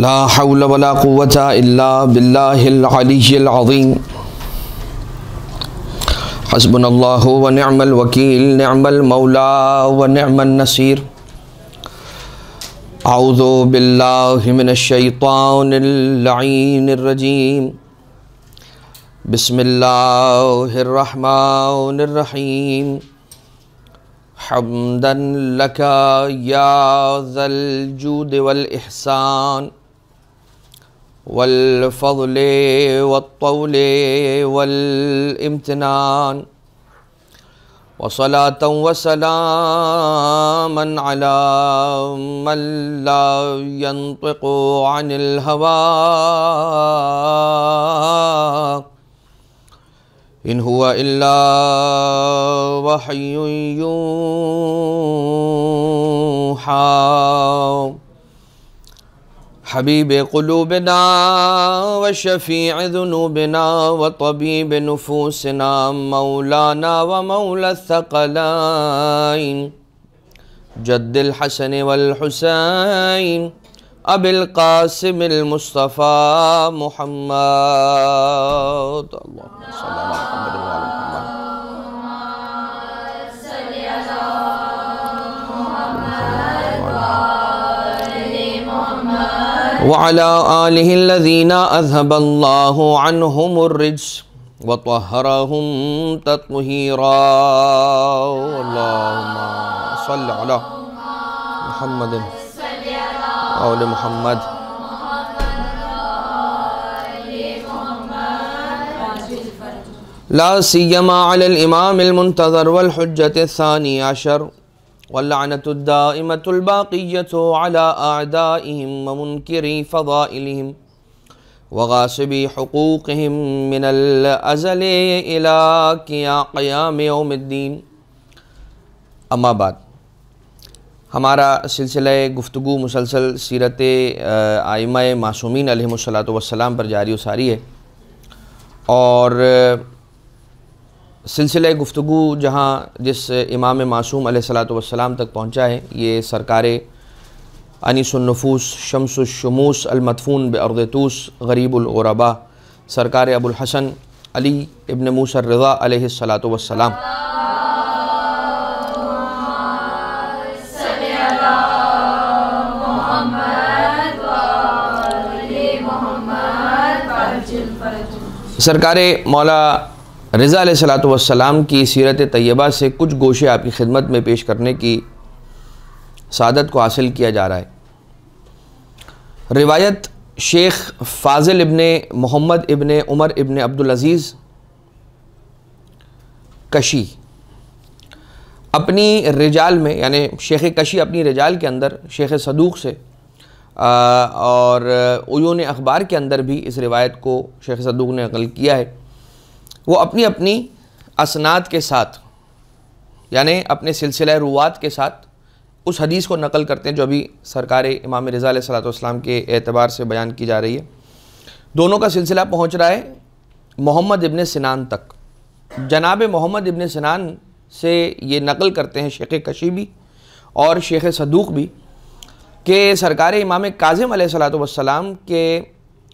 لا حول ولا قوة إلا بالله العلي العظيم حسبنا الله ونعم الوكيل نعم المولى ونعم النصير أعوذ بالله من الشيطان اللعين الرجيم بسم الله الرحمن الرحيم حمدا لك يا ذا الجود والإحسان والفضل والطول والامتنان وصلاة وسلاما على من لا ينطق عن الهوى إن هو إلا وحي يوحى حبيب قلوبنا وشفيع ذنوبنا وطبيب نفوسنا مولانا ومولى الثقلين جد الحسن والحسين أبي القاسم المصطفى محمد اللهم صل على محمد وعلى محمد وعلى آله الذين أذهب الله عنهم الرجس وطهرهم تطهيرا اللهم صل على محمد وعلى محمد لا سيما على الإمام المنتظر والحجة الثاني عشر واللعنة الدائمة الباقية على أعدائهم ومنكري فضائلهم وغاصبي حقوقهم من الأزل إلى قيام يوم الدين اما بعد ہمارا سلسلہ گفتگو مسلسل سیرت ائمہ معصومین علیہم الصلاۃ والسلام پر جاری و ساری ہے، اور سلسلہ گفتگو جہاں جس امام معصوم علیہ الصلاۃ والسلام تک پہنچا ہے، یہ سرکار انیس النفوس شمس الشموس المدفون بارض طوس غریب الغرباء سرکار ابو الحسن علی ابن موسیٰ الرضا علیہ الصلاۃ والسلام سرکار مولا رضا علیہ الصلاۃ والسلام کی سیرت طیبہ سے کچھ گوشے آپ کی خدمت میں پیش کرنے کی سعادت کو حاصل کیا جا رہا ہے۔ روایت شیخ فاضل ابن محمد ابن عمر ابن عبدالعزیز کشی اپنی رجال میں، یعنی شیخ کشی اپنی رجال کے اندر شیخ صدوق سے اور عیون اخبار کے اندر بھی اس روایت کو شیخ صدوق نے نقل کیا ہے۔ وہ اپنی اپنی اسناد کے ساتھ، یعنی اپنے سلسلہ روات کے ساتھ اس حدیث کو نقل کرتے ہیں جو ابھی سرکار امام رضا علیہ الصلاۃ والسلام کے اعتبار سے بیان کی جا رہی ہے۔ دونوں کا سلسلہ پہنچ رہا ہے محمد ابن سنان تک۔ جناب محمد ابن سنان سے یہ نقل کرتے ہیں شیخ کشی بھی اور شیخ صدوق بھی کہ سرکار امام کاظم علیہ الصلاۃ والسلام کے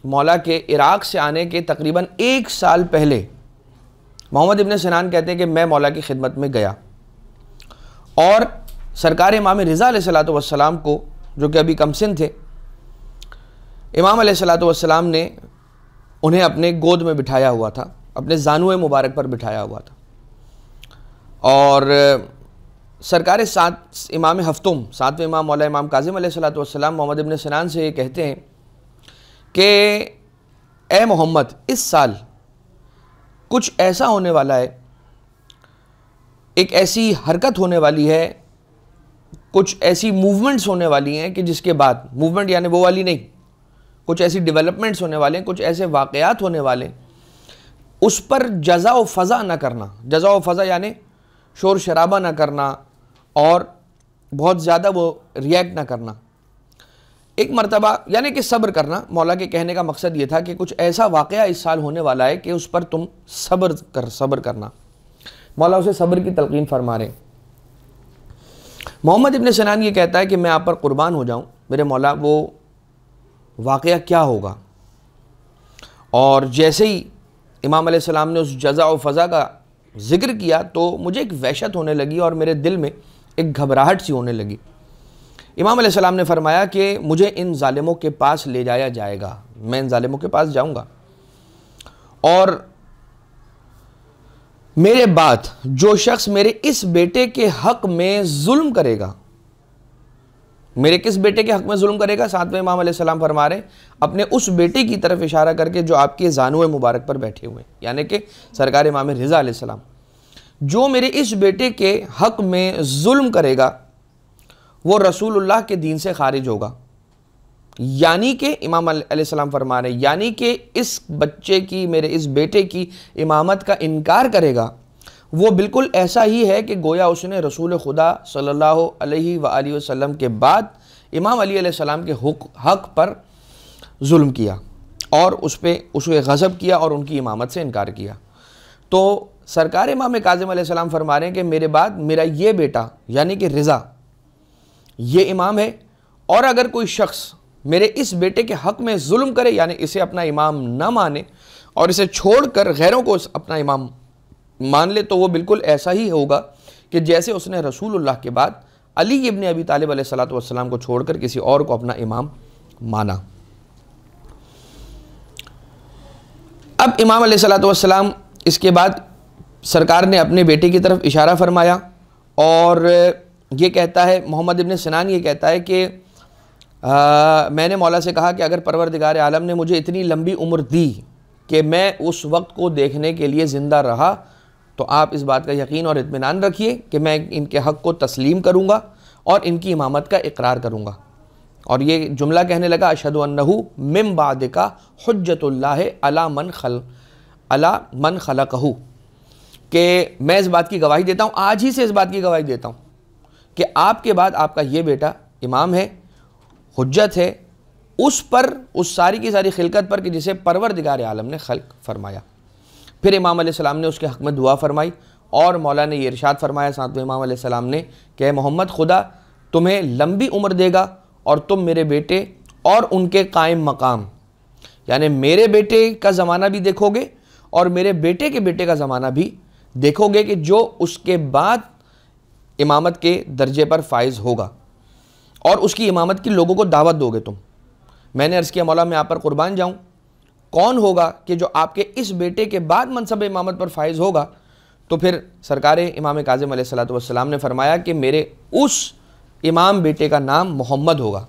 مولا کے عراق سے آنے کے تقریباً 1 سال پہلے محمد ابن سنان کہتے ہیں کہ میں مولا کی خدمت میں گیا، اور سرکار امام رضا علیہ الصلاۃ والسلام کو، جو کہ ابھی کم سن تھے، امام علیہ الصلاۃ والسلام نے انہیں اپنے گود میں بٹھایا ہوا تھا، اپنے زانوئے مبارک پر بٹھایا ہوا تھا، اور سرکار امام ہفتم ساتویں امام مولا امام کاظم علیہ الصلاۃ والسلام محمد ابن سنان سے یہ کہتے ہیں کہ اے محمد، اس سال کچھ ایسا ہونے والا ہے، ایک ایسی حرکت ہونے والی ہے، کچھ ایسی موومنٹس ہونے والی ہیں کہ جس کے بعد، موومنٹ یعنی وہ والی نہیں، کچھ ایسی ڈیولپمنٹس ہونے والے ہیں، کچھ ایسے واقعات ہونے والے ہیں، اس پر جزا و فضا نہ کرنا۔ جزا و فضا یعنی شور شرابہ نہ کرنا اور بہت زیادہ وہ ریئیکٹ نہ کرنا۔ ایک مرتبہ یعنی کہ صبر کرنا، مولا کے کہنے کا مقصد یہ تھا کہ کچھ ایسا واقعہ اس سال ہونے والا ہے کہ اس پر تم صبر کرنا۔ مولا اسے صبر کی تلقین فرما رہے ہیں۔ محمد ابن سنان یہ کہتا ہے کہ میں آپ پر قربان ہو جاؤں، میرے مولا وہ واقعہ کیا ہوگا؟ اور جیسے ہی امام علیہ السلام نے اس جزا و فضا کا ذکر کیا تو مجھے ایک وحشت ہونے لگی اور میرے دل میں ایک گھبراہٹ سی ہونے لگی۔ امام علیہ السلام نے فرمایا کہ مجھے ان ظالموں کے پاس لے جایا جائے گا، میں ان ظالموں کے پاس جاؤں گا، اور میرے بعد جو شخص میرے اس بیٹے کے حق میں ظلم کرے گا، میرے کس بیٹے کے حق میں ظلم کرے گا؟ ساتھ میں امام علیہ السلام فرما رہے ہیں اپنے اس بیٹے کی طرف اشارہ کر کے جو آپ کے زانوئے مبارک پر بیٹھے ہوئے ہیں، یعنی کہ سرکار امام رضا علیہ السلام، جو میرے اس بیٹے کے حق میں ظلم کرے گا وہ رسول اللہ کے دین سے خارج ہوگا۔ یعنی کہ امام علیہ السلام فرما رہے ہیں یعنی کہ اس بچے کی، میرے اس بیٹے کی امامت کا انکار کرے گا، وہ بالکل ایسا ہی ہے کہ گویا اس نے رسول خدا صلی اللہ علیہ وآلہ وسلم کے بعد امام علی علیہ السلام کے حق پر ظلم کیا اور اس پہ اسے غضب کیا اور ان کی امامت سے انکار کیا۔ تو سرکار امام کاظم علیہ السلام فرما رہے ہیں کہ میرے بعد میرا یہ بیٹا یعنی کہ رضا یہ امام ہے، اور اگر کوئی شخص میرے اس بیٹے کے حق میں ظلم کرے، یعنی اسے اپنا امام نہ مانے اور اسے چھوڑ کر غیروں کو اپنا امام مان لے، تو وہ بالکل ایسا ہی ہوگا کہ جیسے اس نے رسول اللہ کے بعد علی ابن ابی طالب علیہ السلام کو چھوڑ کر کسی اور کو اپنا امام مانا۔ اب امام علیہ السلام اس کے بعد سرکار نے اپنے بیٹے کی طرف اشارہ فرمایا اور یہ کہتا ہے، محمد ابن سنان یہ کہتا ہے کہ میں نے مولا سے کہا کہ اگر پروردگار عالم نے مجھے اتنی لمبی عمر دی کہ میں اس وقت کو دیکھنے کے لیے زندہ رہا تو آپ اس بات کا یقین اور اطمینان رکھیے کہ میں ان کے حق کو تسلیم کروں گا اور ان کی امامت کا اقرار کروں گا۔ اور یہ جملہ کہنے لگا اشہد انہ من بعدک حجت اللہ علی من خلقہ، کہ میں اس بات کی گواہی دیتا ہوں، آج ہی سے اس بات کی گواہی دیتا ہوں کہ آپ کے بعد آپ کا یہ بیٹا امام ہے، حجت ہے اس پر، اس ساری کی ساری خلقت پر کہ جسے پروردگار عالم نے خلق فرمایا۔ پھر امام علیہ السلام نے اس کے حق میں دعا فرمائی اور مولا نے یہ ارشاد فرمایا ساتھ میں امام علیہ السلام نے کہ اے محمد خدا تمہیں لمبی عمر دے گا اور تم میرے بیٹے اور ان کے قائم مقام، یعنی میرے بیٹے کا زمانہ بھی دیکھو گے اور میرے بیٹے کے بیٹے کا زمانہ بھی دیکھو گے کہ جو اس کے بعد امامت کے درجے پر فائز ہوگا، اور اس کی امامت کی لوگوں کو دعوت دو گے تم۔ میں نے عرض کیا مولا میں آپ پر قربان جاؤں، کون ہوگا کہ جو آپ کے اس بیٹے کے بعد منصب امامت پر فائز ہوگا؟ تو پھر سرکار امام کاظم علیہ السلام نے فرمایا کہ میرے اس امام بیٹے کا نام محمد ہوگا،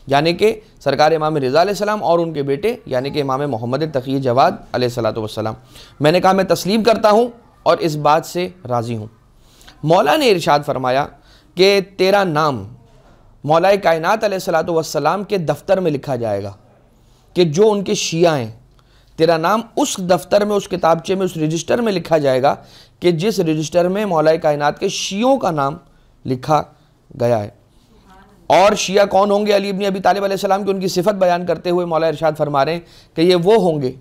یعنی کہ سرکار امام رضا علیہ السلام اور ان کے بیٹے یعنی کہ امام محمد تقی جواد علیہ السلام۔ میں نے کہا میں تسلیم کرتا ہوں اور اس بات سے راضی ہوں۔ مولا نے ارشاد فرمایا کہ تیرا نام مولا کائنات علیہ السلام کے دفتر میں لکھا جائے گا، کہ جو ان کے شیعہ ہیں تیرا نام اس دفتر میں، اس کتابچے میں، اس رجسٹر میں لکھا جائے گا کہ جس رجسٹر میں مولا کائنات کے شیعوں کا نام لکھا گیا ہے۔ اور شیعہ کون ہوں گے؟ علی ابن ابی طالب علیہ السلام کی ان کی صفت بیان کرتے ہوئے مولا ارشاد فرما رہے ہیں کہ یہ وہ ہوں گے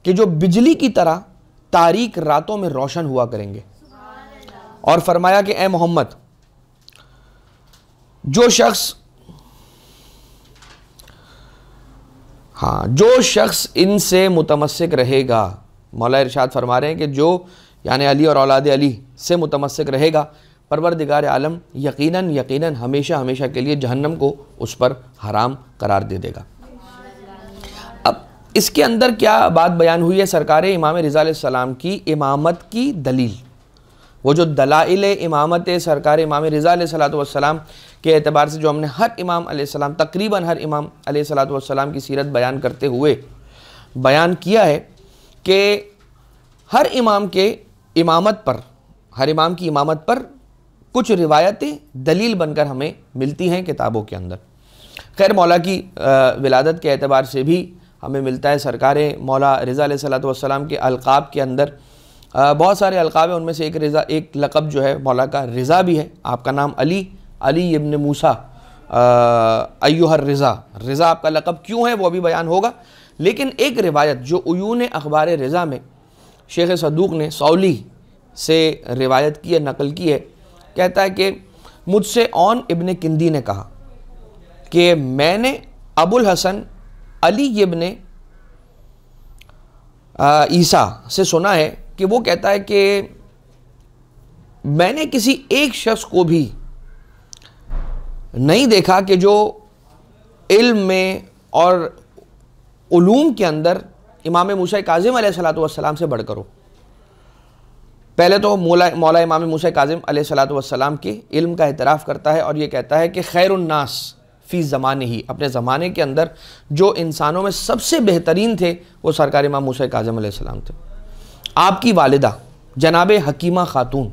کہ جو بجلی کی طرح تاریک راتوں میں روشن ہوا کریں گے۔ اور فرمایا کہ اے محمد جو شخص ان سے متمسک رہے گا، مولا ارشاد فرما رہے ہیں کہ جو یعنی علی اور اولاد علی سے متمسک رہے گا، پروردگار عالم یقیناً ہمیشہ کے لیے جہنم کو اس پر حرام قرار دے دے گا۔ اب اس کے اندر کیا بات بیان ہوئی ہے؟ سرکار امام رضا علیہ السلام کی امامت کی دلیل، وہ جو دلائل امامت سرکار امام رضا علیہ السلام کے اعتبار سے جو ہم نے ہر امام علیہ السلام، تقریباً ہر امام علیہ السلام کی سیرت بیان کرتے ہوئے بیان کیا ہے کہ ہر امام کے امامت پر، ہر امام کی امامت پر کچھ روایتیں دلیل بن کر ہمیں ملتی ہیں کتابوں کے اندر۔ خیر مولا کی ولادت کے اعتبار سے بھی ہمیں ملتا ہے، سرکار مولا رضا علیہ السلام کے القاب کے اندر بہت سارے القاب ہیں، ان میں سے ایک لقب جو ہے مولا کا رضا بھی ہے۔ آپ کا نام علی ابن موسیٰ ایھا الرضا، رضا آپ کا لقب کیوں ہے وہ بھی بیان ہوگا۔ لیکن ایک روایت جو عیون اخبار رضا میں شیخ صدوق نے سولی سے روایت کی ہے، نقل کی ہے، کہتا ہے کہ مجھ سے اون ابن کندی نے کہا کہ میں نے ابو الحسن علی ابن عیسیٰ سے سنا ہے کہ وہ کہتا ہے کہ میں نے کسی ایک شخص کو بھی نہیں دیکھا کہ جو علم میں اور علوم کے اندر امام موسیٰ کاظم علیہ السلام سے بڑھ کر ہو۔ پہلے تو مولا امام موسیٰ کاظم علیہ السلام کے علم کا اعتراف کرتا ہے اور یہ کہتا ہے کہ خیر الناس فی زمانے ہی، اپنے زمانے کے اندر جو انسانوں میں سب سے بہترین تھے وہ سرکار امام موسیٰ کاظم علیہ السلام تھے۔ آپ کی والدہ جناب حکیمہ خاتون،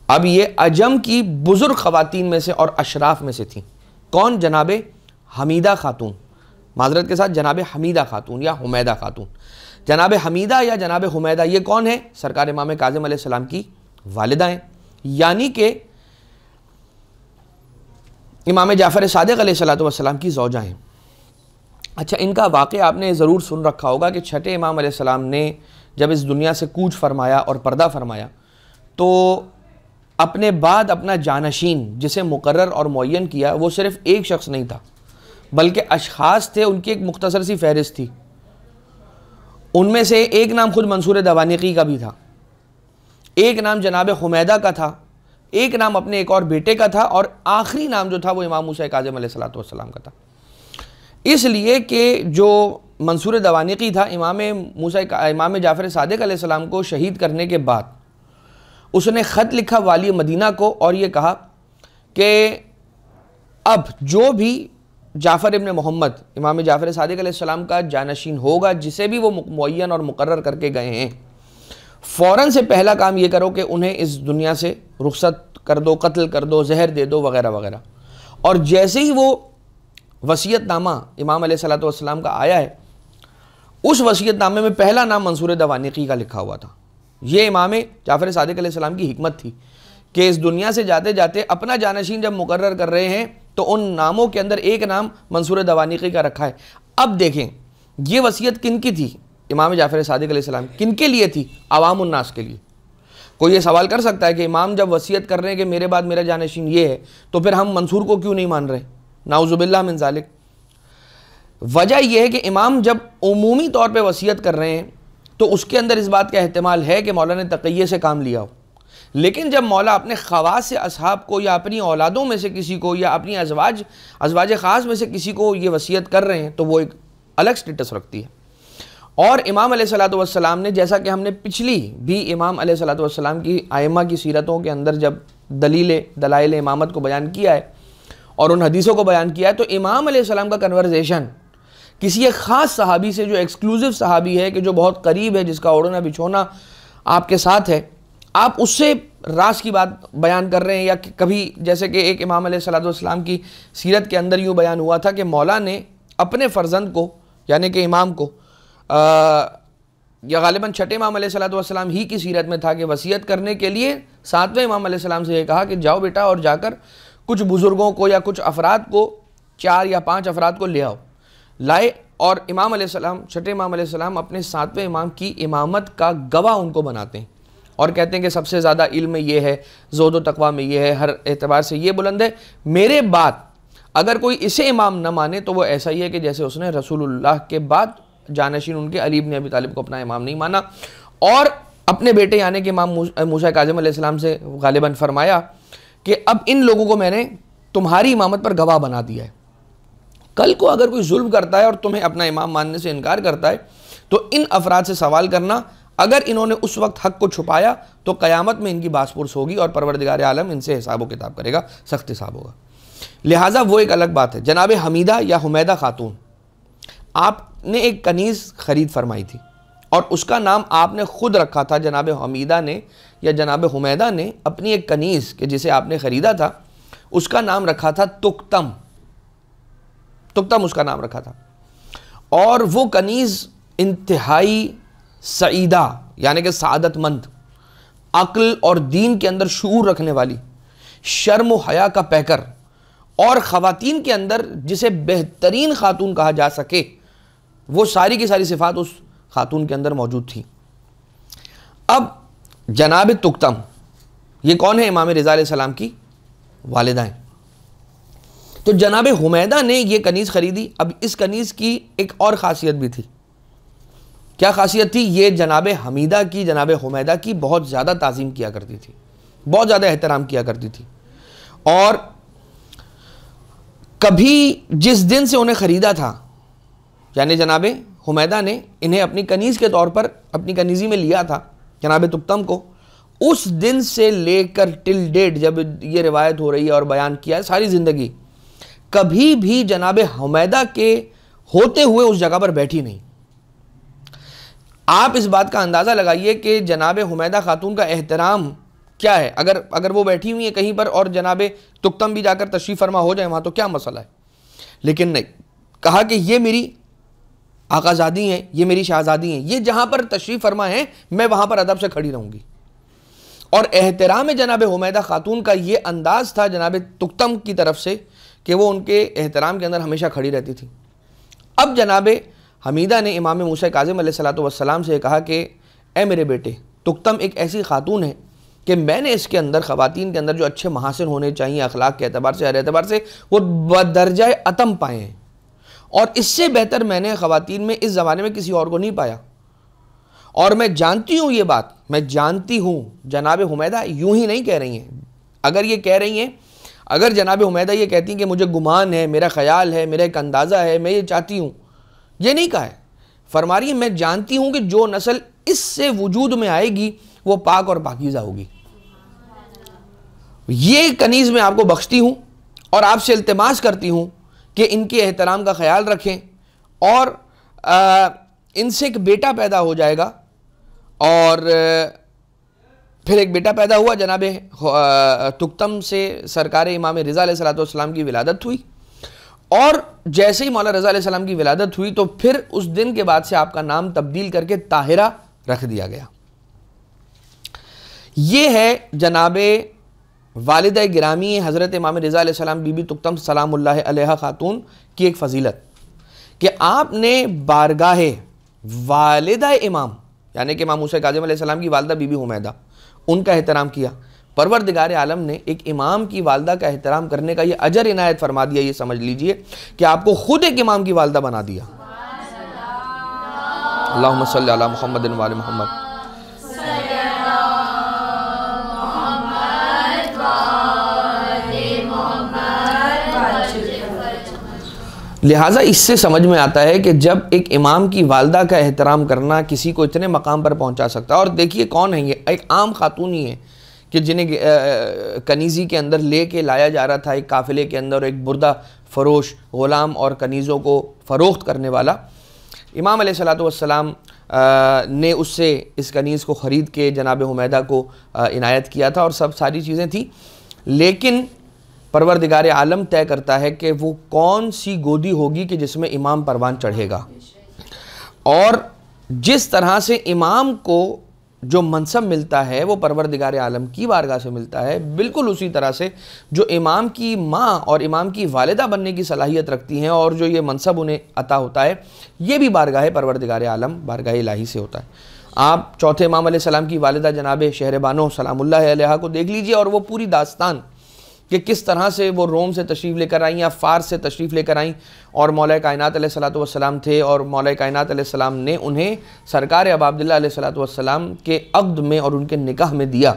اب یہ عجم کی بزرگ خواتین میں سے اور اشراف میں سے تھیں۔ کون؟ جناب حمیدہ خاتون، معذرت کے ساتھ جناب حمیدہ خاتون یا حمیدہ خاتون۔ جناب حمیدہ یا جناب حمیدہ یہ کون ہیں؟ سرکار امام کاظم علیہ السلام کی والدہ ہیں، یعنی کہ امام جعفر صادق علیہ السلام کی زوجہ ہیں۔ اچھا، ان کا واقعہ آپ نے ضرور سن رکھا ہوگا کہ چھٹے امام علیہ السلام نے جب اس دنیا سے کوچ فرمایا اور پردہ فرمایا تو اپنے بعد اپنا جانشین جسے مقرر اور معین کیا وہ صرف ایک شخص نہیں تھا بلکہ اشخاص تھے، ان کی ایک مختصر سی فہرست تھی۔ ان میں سے ایک نام خود منصور دوانقی کا بھی تھا، ایک نام جناب حمیدہ کا تھا، ایک نام اپنے ایک اور بیٹے کا تھا، اور آخری نام جو تھا وہ امام موسیٰ کاظم علیہ السلام کا تھا۔ اس لیے کہ جو منصور دوانقی تھا، امام جعفر صادق علیہ السلام کو شہید کرنے کے بعد اس نے خط لکھا والی مدینہ کو اور یہ کہا کہ اب جو بھی جعفر ابن محمد امام جعفر صادق علیہ السلام کا جانشین ہوگا، جسے بھی وہ معین اور مقرر کر کے گئے ہیں، فوراً سے پہلا کام یہ کرو کہ انہیں اس دنیا سے رخصت کر دو، قتل کر دو، زہر دے دو وغیرہ وغیرہ۔ اور جیسے ہی وہ وصیت نامہ امام علیہ السلام کا آیا ہے، اس وصیت نامے میں پہلا نام منصور دوانقی کا لکھا ہوا تھا۔ یہ امام جعفر صادق علیہ السلام کی حکمت تھی کہ اس دنیا سے جاتے جاتے اپنا جانشین جب مقرر کر رہے ہیں تو ان ناموں کے اندر ایک نام منصور دوانقی کا رکھا ہے۔ اب دیکھیں یہ وصیت کن کی تھی؟ امام جعفر صادق علیہ السلام۔ کن کے لیے تھی؟ عوام الناس کے لیے۔ کوئی یہ سوال کر سکتا ہے کہ امام جب وصیت کر رہے ہیں کہ میرے بعد میرا جانشین یہ ہے تو پھر ہم منصور کو کیوں نہیں مان رہے؟ نعوذ باللہ من ذالک۔ وجہ یہ ہے کہ امام جب عمومی طور پہ وصیت کر رہے ہیں تو اس کے اندر اس بات کا احتمال ہے کہ مولا نے تقیہ سے کام لیا ہو، لیکن جب مولا اپنے خواص اصحاب کو یا اپنی اولادوں میں سے کسی کو یا اپنی ازواج خاص میں سے کسی کو یہ وصیت کر رہے ہیں تو وہ ایک الگ سٹیٹس رکھتی ہے۔ اور امام علیہ السلام نے، جیسا کہ ہم نے پچھلی بھی امام علیہ السلام کی ائمہ کی سیرتوں کے اندر جب دلائل امامت کو بیان کیا ہے اور ان حدیثوں کو بیان کیا ہے، تو امام علیہ السلام کا کنورزیشن کسی ایک خاص صحابی سے جو ایکسکلوزیو صحابی ہے، کہ جو بہت قریب ہے، جس کا اوڑھنا بچھونا آپ کے ساتھ ہے، آپ اس سے راز کی بات بیان کر رہے ہیں۔ یا کبھی جیسے کہ ایک امام علیہ السلام کی سیرت کے اندر یوں بیان ہوا تھا کہ مولا نے اپنے فرزند کو، یعنی کہ امام کو، یا غالباً چھٹے امام علیہ السلام ہی کی سیرت میں تھا کہ وصیت کرنے کے لیے ساتویں امام علیہ السلام سے یہ کہا کہ جاؤ بیٹا اور جا کر کچھ بزرگوں کو یا کچھ افراد کو، 4 یا 5 افراد کو لے آؤ۔ لائے اور امام علیہ السلام، چھٹے امام علیہ السلام اپنے ساتویں امام کی امامت کا گواہ ان کو بناتے ہیں اور کہتے ہیں کہ سب سے زیادہ علم میں یہ ہے، زہد و تقویٰ میں یہ ہے، ہر اعتبار سے یہ بلند ہے، میرے بعد اگر کوئی اسے امام نہ مانے تو وہ ایسا ہی ہے کہ جیسے اس نے رسول اللہ کے بعد جانشین ان کے علی بن ابی طالب کو اپنا امام نہیں مانا۔ اور اپنے بیٹے یعنی کہ امام موسیٰ کاظم علیہ السلام سے غالباً فرمایا کہ اب ان لوگوں کو میں نے تمہاری امامت پر گواہ بنا دیا ہے، کل کو اگر کوئی ظلم کرتا ہے اور تمہیں اپنا امام ماننے سے انکار کرتا ہے تو ان افراد سے سوال کرنا، اگر انہوں نے اس وقت حق کو چھپایا تو قیامت میں ان کی باس پرس ہوگی اور پروردگار عالم ان سے حساب و کتاب کرے گا، سخت حساب ہوگا۔ لہٰذا وہ ایک الگ بات ہے۔ جناب حمیدہ یا حمیدہ خاتون، آپ نے ایک کنیز خرید فرمائی تھی اور اس کا نام آپ نے خود رکھا تھا۔ جناب حمیدہ نے یا جناب حمیدہ نے اپنی ایک کنیز کہ جسے آپ نے خریدا تھا اس کا نام رکھا تھا تکتم اس کا نام رکھا تھا۔ اور وہ کنیز انتہائی سعیدہ یعنی کہ سعادت مند، عقل اور دین کے اندر شعور رکھنے والی، شرم و حیا کا پیکر، اور خواتین کے اندر جسے بہترین خاتون کہا جا سکے وہ ساری کی ساری صفات اس خاتون کے اندر موجود تھی۔ اب جناب تکتم یہ کون ہے؟ امام رضا علیہ السلام کی والدہ ہیں۔ تو جناب حمیدہ نے یہ کنیز خریدی. اب اس کنیز کی ایک اور خاصیت بھی تھی. کیا خاصیت تھی؟ یہ جناب حمیدہ کی، جناب حمیدہ کی بہت زیادہ تعظیم کیا کرتی تھی، بہت زیادہ احترام کیا کرتی تھی. اور کبھی جس دن سے انہیں خریدا تھا، یعنی جناب حمیدہ نے انہیں اپنی کنیز کے طور پر اپنی کنیزی میں لیا تھا جناب تقتم کو، اس دن سے لے کر ٹل ڈیٹ جب یہ روایت ہو رہی ہے اور بیان کیا ہے، ساری زندگی کبھی بھی جناب حمیدہ کے ہوتے ہوئے اس جگہ پر بیٹھی نہیں. آپ اس بات کا اندازہ لگائیے کہ جناب حمیدہ خاتون کا احترام کیا ہے. اگر وہ بیٹھی ہوئی ہیں کہیں پر اور جناب تقتم بھی جا کر تشریف فرما ہو جائے وہاں تو کیا مسئلہ ہے، لیکن نہیں، کہا کہ یہ میری آقازادی ہیں، یہ میری شہزادی ہیں، یہ جہاں پر تشریف فرما ہیں میں وہاں پر ادب سے کھڑی رہوں گی. اور احترام جناب حمیدہ خاتون کا یہ انداز تھا جناب تقتم کی طرف سے کہ وہ ان کے احترام کے اندر ہمیشہ کھڑی رہتی تھی. اب جناب حمیدہ نے امام موسیٰ کاظم علیہ السلام سے کہا کہ اے میرے بیٹے، تقتم ایک ایسی خاتون ہے کہ میں نے اس کے اندر، خواتین کے اندر جو اچھے محاسن ہونے چاہیے اخلاق کے اعتبار سے، ہر اعتبار سے، وہ بدرجہ اتم پائے ہیں، اور اس سے بہتر میں نے خواتین میں اس زمانے میں کسی اور کو نہیں پایا. اور میں جانتی ہوں یہ بات، میں جانتی ہوں جناب حمیدہ یوں ہی نہیں کہہ رہی ہیں. اگر یہ کہہ رہی ہیں، اگر جناب حمیدہ یہ کہتی ہیں کہ مجھے گمان ہے، میرا خیال ہے، میرا ایک اندازہ ہے، میں یہ چاہتی ہوں، یہ نہیں کہا ہے. فرما رہی ہیں میں جانتی ہوں کہ جو نسل اس سے وجود میں آئے گی وہ پاک اور پاکیزہ ہوگی. یہ کنیز میں آپ کو بخشتی ہوں اور آپ سے التماس کرتی ہوں کہ ان کے احترام کا خیال رکھیں، اور ان سے ایک بیٹا پیدا ہو جائے گا. اور پھر ایک بیٹا پیدا ہوا، جناب تقتم سے سرکار امام رضا علیہ السلام کی ولادت ہوئی، اور جیسے ہی مولا رضا علیہ السلام کی ولادت ہوئی تو پھر اس دن کے بعد سے آپ کا نام تبدیل کر کے طاہرہ رکھ دیا گیا. یہ ہے جناب والدہ گرامی حضرت امام رضا علیہ السلام بی بی تقتم سلام اللہ علیہ خاتون کی ایک فضیلت کہ آپ نے بارگاہ والدہ امام، یعنی کہ امام موسیٰ کاظم علیہ السلام کی والدہ بی بی حمیدہ، ان کا احترام کیا. پروردگار عالم نے ایک امام کی والدہ کا احترام کرنے کا یہ اجر عنایت فرما دیا. یہ سمجھ لیجئے کہ آپ کو خود ایک امام کی والدہ بنا دیا. اللہم صلی علی محمد و آل محمد. لہٰذا اس سے سمجھ میں آتا ہے کہ جب ایک امام کی والدہ کا احترام کرنا کسی کو اتنے مقام پر پہنچا سکتا ہے. اور دیکھیے کون ہیں یہ، ایک عام خاتون ہی ہے کہ جنہیں کنیزی کے اندر لے کے لایا جا رہا تھا، ایک قافلے کے اندر، ایک بردہ فروش غلام اور کنیزوں کو فروخت کرنے والا. امام علیہ السلام نے اس سے اس کنیز کو خرید کے جناب حمیدہ کو عنایت کیا تھا، اور ساری چیزیں تھیں. لیکن پروردگار عالم طے کرتا ہے کہ وہ کون سی گودی ہوگی کہ جس میں امام پروان چڑھے گا. اور جس طرح سے امام کو جو منصب ملتا ہے وہ پروردگار عالم کی بارگاہ سے ملتا ہے، بالکل اسی طرح سے جو امام کی ماں اور امام کی والدہ بننے کی صلاحیت رکھتی ہیں اور جو یہ منصب انہیں عطا ہوتا ہے، یہ بھی بارگاہ پروردگار عالم، بارگاہ الہی سے ہوتا ہے. آپ چوتھے امام علیہ السلام کی والدہ جناب شہر بانو سلام اللہ علیہ کو دیکھ لیجئے، اور وہ پوری داستان کہ کس طرح سے وہ روم سے تشریف لے کر آئیں یا فارس سے تشریف لے کر آئیں، اور مولا کائنات علیہ السلام تھے، اور مولا کائنات علیہ السلام نے انہیں سرکار ابا عبداللہ علیہ السلام کے عقد میں اور ان کے نکاح میں دیا.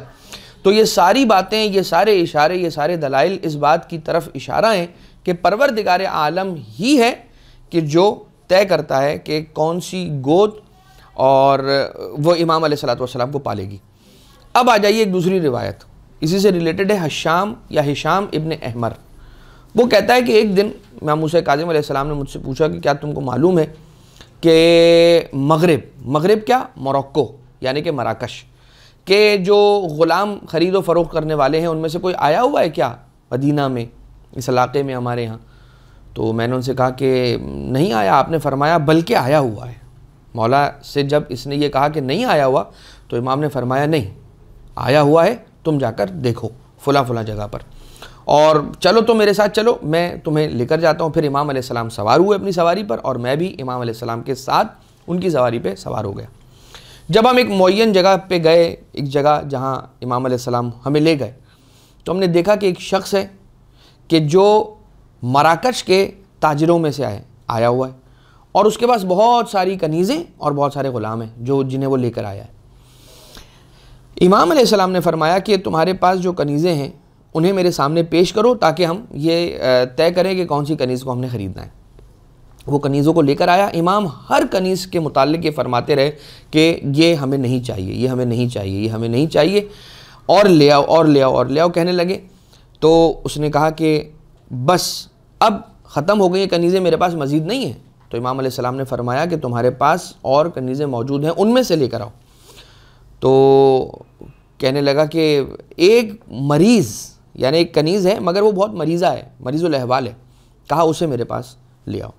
تو یہ ساری باتیں، یہ سارے اشارے، یہ سارے دلائل اس بات کی طرف اشارہ ہیں کہ پروردگار عالم ہی ہے کہ جو طے کرتا ہے کہ کون سی گود اور وہ امام علیہ السلام کو پالے گی. اب آ جائیے ایک دوسری روایت، اسی سے ریلیٹڈ ہے، ہشام ابن احمر. وہ کہتا ہے کہ ایک دن امام موسیٰ کاظم علیہ السلام نے مجھ سے پوچھا کہ کیا تم کو معلوم ہے کہ مغرب کیا، موروکو یعنی کہ مراکش کے جو غلام خرید و فروخت کرنے والے ہیں ان میں سے کوئی آیا ہوا ہے کیا مدینہ میں، اس علاقے میں ہمارے ہاں؟ تو میں نے ان سے کہا کہ نہیں آیا. آپ نے فرمایا بلکہ آیا ہوا ہے. مولا سے جب اس نے یہ کہا کہ نہیں آیا ہوا تو امام نے فرمایا نہیں آیا ہوا ہے، تم جا کر دیکھو فلاں جگہ پر، اور چلو تو میرے ساتھ چلو، میں تمہیں لے کر جاتا ہوں. پھر امام علیہ السلام سوار ہوئے اپنی سواری پر، اور میں بھی امام علیہ السلام کے ساتھ ان کی سواری پہ سوار ہو گیا. جب ہم ایک معین جگہ پہ گئے، ایک جگہ جہاں امام علیہ السلام ہمیں لے گئے، تو ہم نے دیکھا کہ ایک شخص ہے کہ جو مراکش کے تاجروں میں سے آیا ہوا ہے، اور اس کے پاس بہت ساری کنیزیں اور بہت سارے غلام ہیں جنہیں وہ لے کر آیا ہے۔ امام علیہ السلام نے فرمایا کہ تمہارے پاس جو کنیزیں ہیں انہیں میرے سامنے پیش کرو تاکہ ہم یہ طے کریں کہ کون سی کنیز کو ہم نے خریدنا ہے۔ وہ کنیزوں کو لے کر آیا۔ امام ہر کنیز کے متعلق یہ فرماتے رہے کہ یہ ہمیں نہیں چاہیے، یہ ہمیں نہیں چاہیے، یہ ہمیں نہیں چاہیے، اور لے آؤ اور لے آؤ اور لے آؤ کہنے لگے۔ تو اس نے کہا کہ بس اب ختم ہو گئی یہ کنیزیں، میرے پاس مزید نہیں ہیں۔ تو امام علیہ السلام نے فرمایا کہ تمہارے پاس اور کنیزیں موجود ہیں، ان میں سے لے کر آؤ۔ تو کہنے لگا کہ ایک مریض، یعنی ایک کنیز ہے مگر وہ بہت مریضہ ہے، مریض الاحوال ہے، کہا اسے میرے پاس لے آؤ۔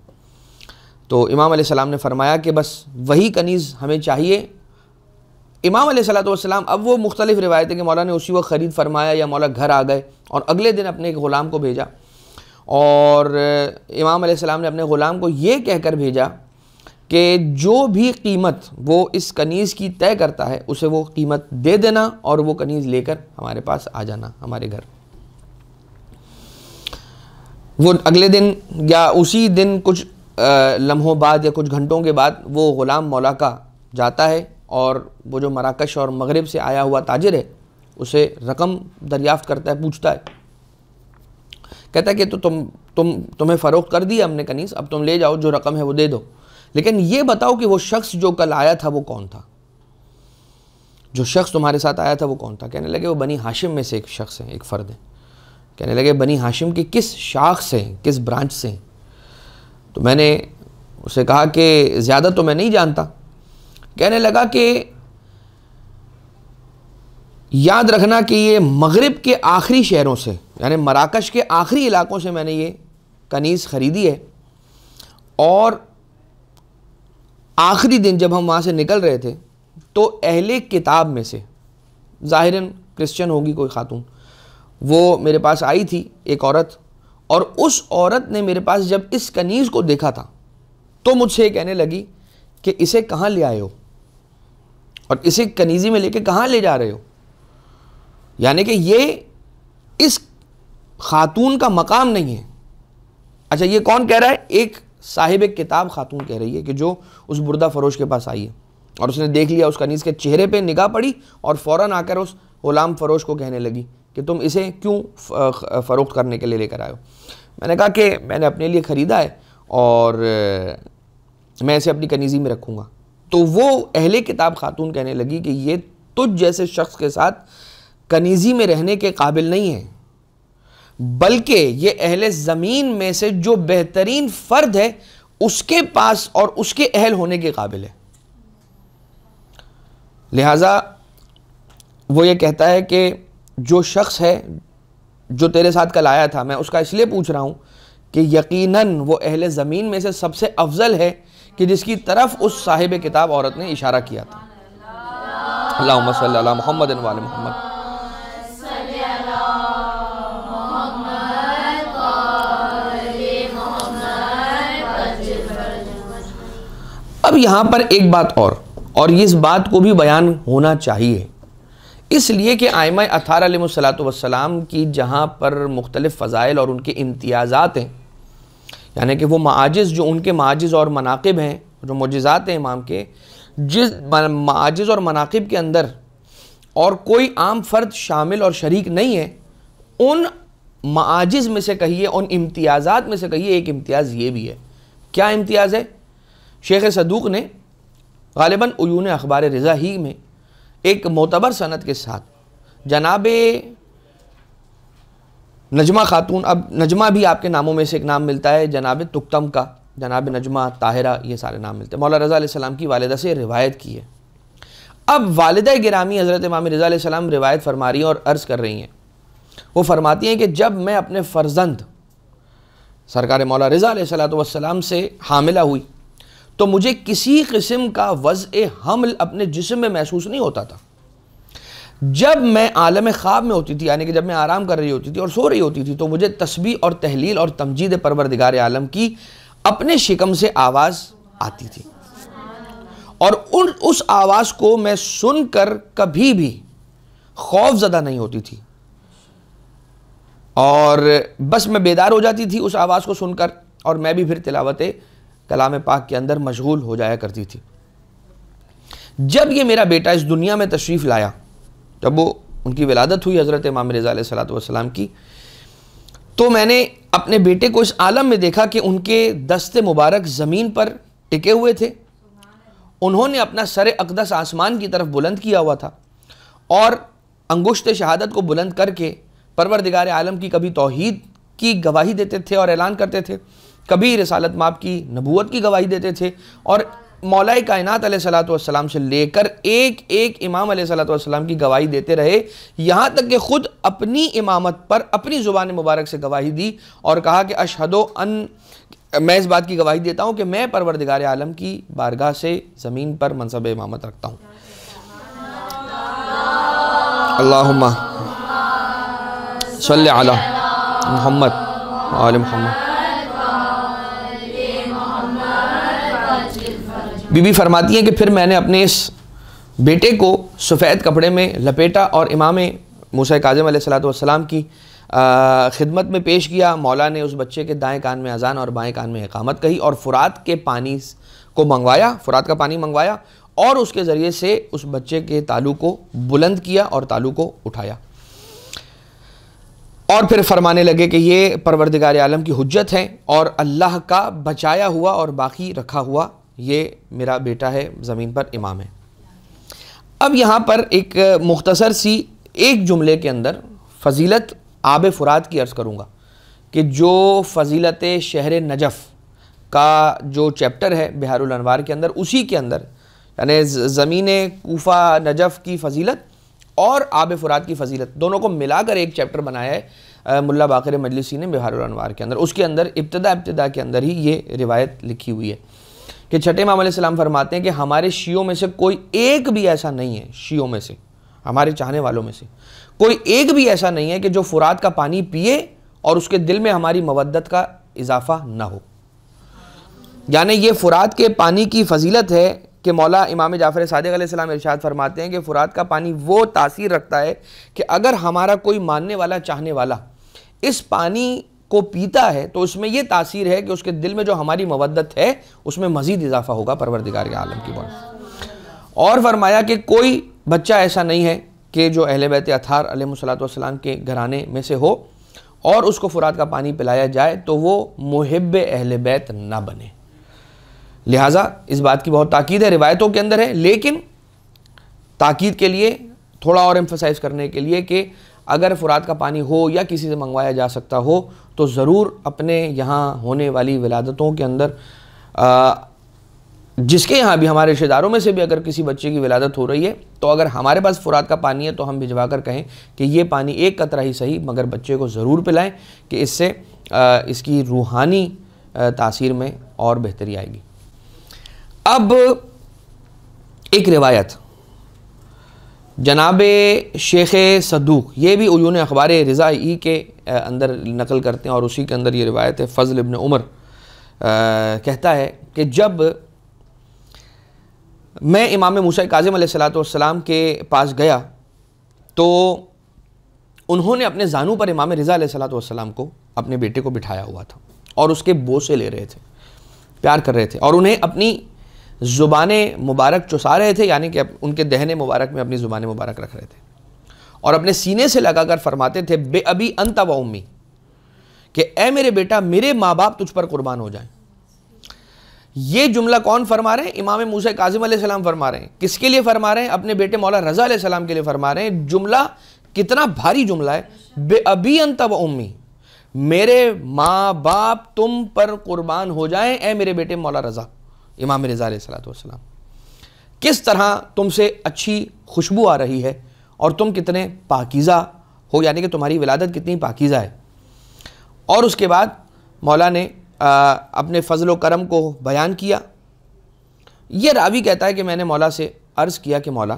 تو امام علیہ السلام نے فرمایا کہ بس وہی کنیز ہمیں چاہیے۔ امام علیہ السلام اب وہ مختلف روایتیں کہ مولا نے اسی وقت خرید فرمایا یا مولا گھر آ گئے اور اگلے دن اپنے ایک غلام کو بھیجا، اور امام علیہ السلام نے اپنے غلام کو یہ کہہ کر بھیجا کہ جو بھی قیمت وہ اس کنیز کی طے کرتا ہے اسے وہ قیمت دے دینا اور وہ کنیز لے کر ہمارے پاس آ جانا ہمارے گھر۔ وہ اگلے دن یا اسی دن کچھ لمحوں بعد یا کچھ گھنٹوں کے بعد وہ غلام مولا کا جاتا ہے اور وہ جو مراکش اور مغرب سے آیا ہوا تاجر ہے اسے رقم دریافت کرتا ہے، پوچھتا ہے، کہتا ہے کہ تو تمہیں فروخت کر دی ہم نے کنیز، اب تم لے جاؤ، جو رقم ہے وہ دے دو، لیکن یہ بتاؤ کہ وہ شخص جو کل آیا تھا وہ کون تھا، جو شخص تمہارے ساتھ آیا تھا وہ کون تھا؟ کہنے لگے وہ بنی ہاشم میں سے ایک شخص ہے، ایک فرد ہے۔ کہنے لگے بنی ہاشم کی کس شاخ سے ہیں، کس برانچ سے ہیں؟ تو میں نے اسے کہا کہ زیادہ تو میں نہیں جانتا۔ کہنے لگا کہ یاد رکھنا کہ یہ مغرب کے آخری شہروں سے، یعنی مراکش کے آخری علاقوں سے میں نے یہ کنیز خریدی ہے، اور آخری دن جب ہم وہاں سے نکل رہے تھے تو اہل کتاب میں سے، ظاہراً کرسچن ہوگی کوئی خاتون، وہ میرے پاس آئی تھی ایک عورت، اور اس عورت نے میرے پاس جب اس کنیز کو دیکھا تھا تو مجھ سے کہنے لگی کہ اسے کہاں لے آئے ہو اور اسے کنیزی میں لے کے کہاں لے جا رہے ہو؟ یعنی کہ یہ اس خاتون کا مقام نہیں ہے۔ اچھا یہ کون کہہ رہا ہے؟ ایک صاحب کتاب خاتون کہہ رہی ہے کہ جو اس بردہ فروش کے پاس آئی ہے، اور اس نے دیکھ لیا، اس کنیز کے چہرے پہ نگاہ پڑی اور فوراً آ کر اس غلام فروش کو کہنے لگی کہ تم اسے کیوں فروخت کرنے کے لیے لے کر آئے ہو؟ میں نے کہا کہ میں نے اپنے لیے خریدا ہے اور میں اسے اپنی کنیزی میں رکھوں گا۔ تو وہ اہل کتاب خاتون کہنے لگی کہ یہ تجھ جیسے شخص کے ساتھ کنیزی میں رہنے کے قابل نہیں ہے، بلکہ یہ اہل زمین میں سے جو بہترین فرد ہے اس کے پاس اور اس کے اہل ہونے کے قابل ہے۔ لہٰذا وہ یہ کہتا ہے کہ جو شخص ہے جو تیرے ساتھ کل آیا تھا، میں اس کا اس لیے پوچھ رہا ہوں کہ یقیناً وہ اہل زمین میں سے سب سے افضل ہے کہ جس کی طرف اس صاحب کتاب عورت نے اشارہ کیا تھا۔ اللہم صلی علی محمد و علی محمد۔ اب یہاں پر ایک بات اور اس بات کو بھی بیان ہونا چاہیے، اس لیے کہ ائمہ اطہار علیہ السلام کی جہاں پر مختلف فضائل اور ان کے امتیازات ہیں، یعنی کہ وہ معاجز جو ان کے معاجز اور مناقب ہیں، جو معجزات ہیں امام کے، جس معاجز اور مناقب کے اندر اور کوئی عام فرد شامل اور شریک نہیں ہے، ان معاجز میں سے کہیے، ان امتیازات میں سے کہیے، ایک امتیاز یہ بھی ہے۔ کیا امتیاز ہے؟ شیخ صدوق نے غالباً عیون اخبار رضا ہی میں ایک معتبر سند کے ساتھ جناب نجمہ خاتون، اب نجمہ بھی آپ کے ناموں میں سے ایک نام ملتا ہے، جناب تکتم کا، جناب نجمہ، طاہرہ، یہ سارے نام ملتے ہیں، مولا رضا علیہ السلام کی والدہ سے روایت کی ہے۔ اب والدہ گرامی حضرت امام رضا علیہ السلام روایت فرما رہی ہیں اور عرض کر رہی ہیں، وہ فرماتی ہیں کہ جب میں اپنے فرزند سرکار مولا رضا علیہ السلام سے حاملہ ہوئی تو مجھے کسی قسم کا وضع حمل اپنے جسم میں محسوس نہیں ہوتا تھا۔ جب میں عالم خواب میں ہوتی تھی، یعنی کہ جب میں آرام کر رہی ہوتی تھی اور سو رہی ہوتی تھی، تو مجھے تسبیح اور تحلیل اور تمجید پروردگار عالم کی اپنے شکم سے آواز آتی تھی، اور اس آواز کو میں سن کر کبھی بھی خوف زدہ نہیں ہوتی تھی۔ اور بس میں بیدار ہو جاتی تھی اس آواز کو سن کر، اور میں بھی پھر تلاوت کلام پاک کے اندر مشغول ہو جایا کرتی تھی۔ جب یہ میرا بیٹا اس دنیا میں تشریف لایا، جب وہ ان کی ولادت ہوئی حضرت امام رضا علیہ الصلوۃ والسلام کی، تو میں نے اپنے بیٹے کو اس عالم میں دیکھا کہ ان کے دست مبارک زمین پر ٹکے ہوئے تھے، انہوں نے اپنا سر اقدس آسمان کی طرف بلند کیا ہوا تھا، اور انگشت شہادت کو بلند کر کے پروردگار عالم کی کبھی توحید کی گواہی دیتے تھے اور اعلان کرتے تھے، کبھی رسالت مآب کی نبوت کی گواہی دیتے تھے، اور مولا کائنات علیہ الصلوۃ والسلام سے لے کر ایک ایک امام علیہ الصلوۃ والسلام کی گواہی دیتے رہے، یہاں تک کہ خود اپنی امامت پر اپنی زبان مبارک سے گواہی دی اور کہا کہ اشہد ان، میں اس بات کی گواہی دیتا ہوں کہ میں پروردگار عالم کی بارگاہ سے زمین پر منصب امامت رکھتا ہوں۔ اللہم صلی علی محمد وآل محمد۔ بی بی فرماتی ہیں کہ پھر میں نے اپنے اس بیٹے کو سفید کپڑے میں لپیٹا اور امام موسیٰ کاظم علیہ الصلوۃ والسلام کی خدمت میں پیش کیا۔ مولا نے اس بچے کے دائیں کان میں اذان اور بائیں کان میں اقامت کہی اور فرات کے پانی کو منگوایا، فرات کا پانی منگوایا، اور اس کے ذریعے سے اس بچے کے تالو کو بلند کیا اور تالو کو اٹھایا، اور پھر فرمانے لگے کہ یہ پروردگار عالم کی حجت ہے اور اللہ کا بچایا ہوا اور باقی رکھا ہوا یہ میرا بیٹا ہے، زمین پر امام ہے۔ اب یہاں پر ایک مختصر سی ایک جملے کے اندر فضیلت آب فرات کی عرض کروں گا کہ جو فضیلت شہر نجف کا جو چیپٹر ہے بحار الانوار کے اندر، اسی کے اندر یعنی زمین کوفہ نجف کی فضیلت اور آب فرات کی فضیلت دونوں کو ملا کر ایک چیپٹر بنایا ہے ملا باقر مجلسی نے بحار الانوار کے اندر۔ اس کے اندر ابتدا کے اندر ہی یہ روایت لکھی ہوئی ہے کہ چھٹے امام علیہ السلام فرماتے ہیں کہ ہمارے شیعوں میں سے کوئی ایک بھی ایسا نہیں ہے، شیعوں میں سے، ہمارے چاہنے والوں میں سے کوئی ایک بھی ایسا نہیں ہے کہ جو فرات کا پانی پیے اور اس کے دل میں ہماری مودت کا اضافہ نہ ہو۔ یعنی یہ فرات کے پانی کی فضیلت ہے کہ مولا امام جعفر صادق علیہ السلام ارشاد فرماتے ہیں کہ فرات کا پانی وہ تاثیر رکھتا ہے کہ اگر ہمارا کوئی ماننے والا چاہنے والا اس پانی کو پیتا ہے تو اس میں یہ تاثیر ہے کہ اس کے دل میں جو ہماری مودت ہے اس میں مزید اضافہ ہوگا پروردگار کے عالم کی بات۔ اور فرمایا کہ کوئی بچہ ایسا نہیں ہے کہ جو اہل بیت اطہار علیہ الصلوۃ والسلام کے گھرانے میں سے ہو اور اس کو فرات کا پانی پلایا جائے تو وہ محب اہل بیت نہ بنے۔ لہٰذا اس بات کی بہت تاکید ہے، روایتوں کے اندر ہے، لیکن تاکید کے لیے تھوڑا اور ایمفسائز کرنے کے لیے کہ اگر فرات کا پانی ہو یا کسی سے منگوایا جا سکتا ہو تو ضرور اپنے یہاں ہونے والی ولادتوں کے اندر جس کے یہاں بھی ہمارے رشتہ داروں میں سے بھی اگر کسی بچے کی ولادت ہو رہی ہے تو اگر ہمارے پاس فرات کا پانی ہے تو ہم بھجوا کر کہیں کہ یہ پانی ایک قطرہ ہی صحیح مگر بچے کو ضرور پلائیں کہ اس سے اس کی روحانی تاثیر میں اور بہتری آئے گی۔ اب ایک روایت جناب شیخ صدوق، یہ بھی عیون اخبار رضا ای کے اندر نقل کرتے ہیں اور اسی کے اندر یہ روایت ہے، فضل ابن عمر کہتا ہے کہ جب میں امام موسیٰ کاظم علیہ الصلوۃ والسلام کے پاس گیا تو انہوں نے اپنے زانو پر امام رضا علیہ الصلوۃ والسلام کو، اپنے بیٹے کو بٹھایا ہوا تھا اور اس کے بوسے لے رہے تھے، پیار کر رہے تھے اور انہیں اپنی زبان مبارک چسا رہے تھے، یعنی کہ ان کے دہنے مبارک میں اپنی زبان مبارک رکھ رہے تھے اور اپنے سینے سے لگا کر فرماتے تھے بے ابی انت و امی، کہ اے میرے بیٹا میرے ماں باپ تجھ پر قربان ہو جائیں۔ یہ جملہ کون فرما رہے ہیں؟ امام موسیٰ کاظم علیہ السلام فرما رہے ہیں۔ کس کے لیے فرما رہے ہیں؟ اپنے بیٹے مولا رضا علیہ السلام کے لیے فرما رہے ہیں۔ جملہ کتنا بھاری جملہ ہے، بے ابی انت و امی، میرے ماں باپ تم پر قربان ہو جائیں اے میرے بیٹے مولا رضا، امام رضا علیہ السلام، کس طرح تم سے اچھی خوشبو آ رہی ہے اور تم کتنے پاکیزہ ہو، یعنی کہ تمہاری ولادت کتنی پاکیزہ ہے۔ اور اس کے بعد مولا نے اپنے فضل و کرم کو بیان کیا۔ یہ راوی کہتا ہے کہ میں نے مولا سے عرض کیا کہ مولا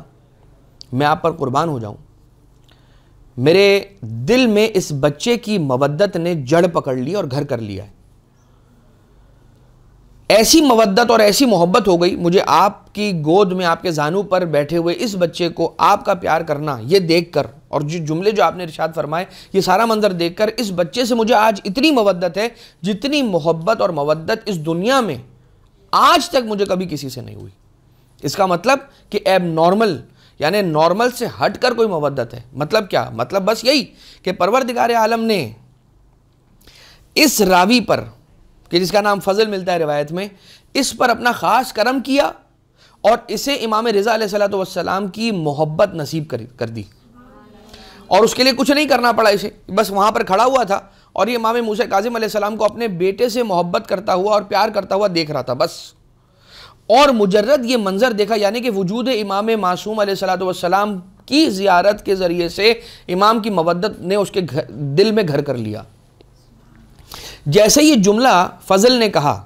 میں آپ پر قربان ہو جاؤں، میرے دل میں اس بچے کی مودت نے جڑ پکڑ لی اور گھر کر لیا ہے، ایسی مودت اور ایسی محبت ہو گئی، مجھے آپ کی گود میں آپ کے زانو پر بیٹھے ہوئے اس بچے کو آپ کا پیار کرنا، یہ دیکھ کر، اور جملے جو آپ نے ارشاد فرمائے، یہ سارا منظر دیکھ کر اس بچے سے مجھے آج اتنی مودت ہے جتنی محبت اور مودت اس دنیا میں آج تک مجھے کبھی کسی سے نہیں ہوئی۔ اس کا مطلب کہ ایب نارمل، یعنی نارمل سے ہٹ کر کوئی مودت ہے۔ مطلب کیا؟ مطلب بس یہی کہ پروردگار عالم نے اس راوی پر، کہ جس کا نام فضل ملتا ہے روایت میں، اس پر اپنا خاص کرم کیا اور اسے امام رضا علیہ السلام کی محبت نصیب کر دی، اور اس کے لیے کچھ نہیں کرنا پڑا اسے، بس وہاں پر کھڑا ہوا تھا اور یہ امام موسیٰ کاظم علیہ السلام کو اپنے بیٹے سے محبت کرتا ہوا اور پیار کرتا ہوا دیکھ رہا تھا بس، اور مجرد یہ منظر دیکھا، یعنی کہ وجود امام معصوم علیہ السلام کی زیارت کے ذریعے سے امام کی مودت نے اس کے دل میں گھر کر لیا۔ جیسے یہ جملہ فضل نے کہا،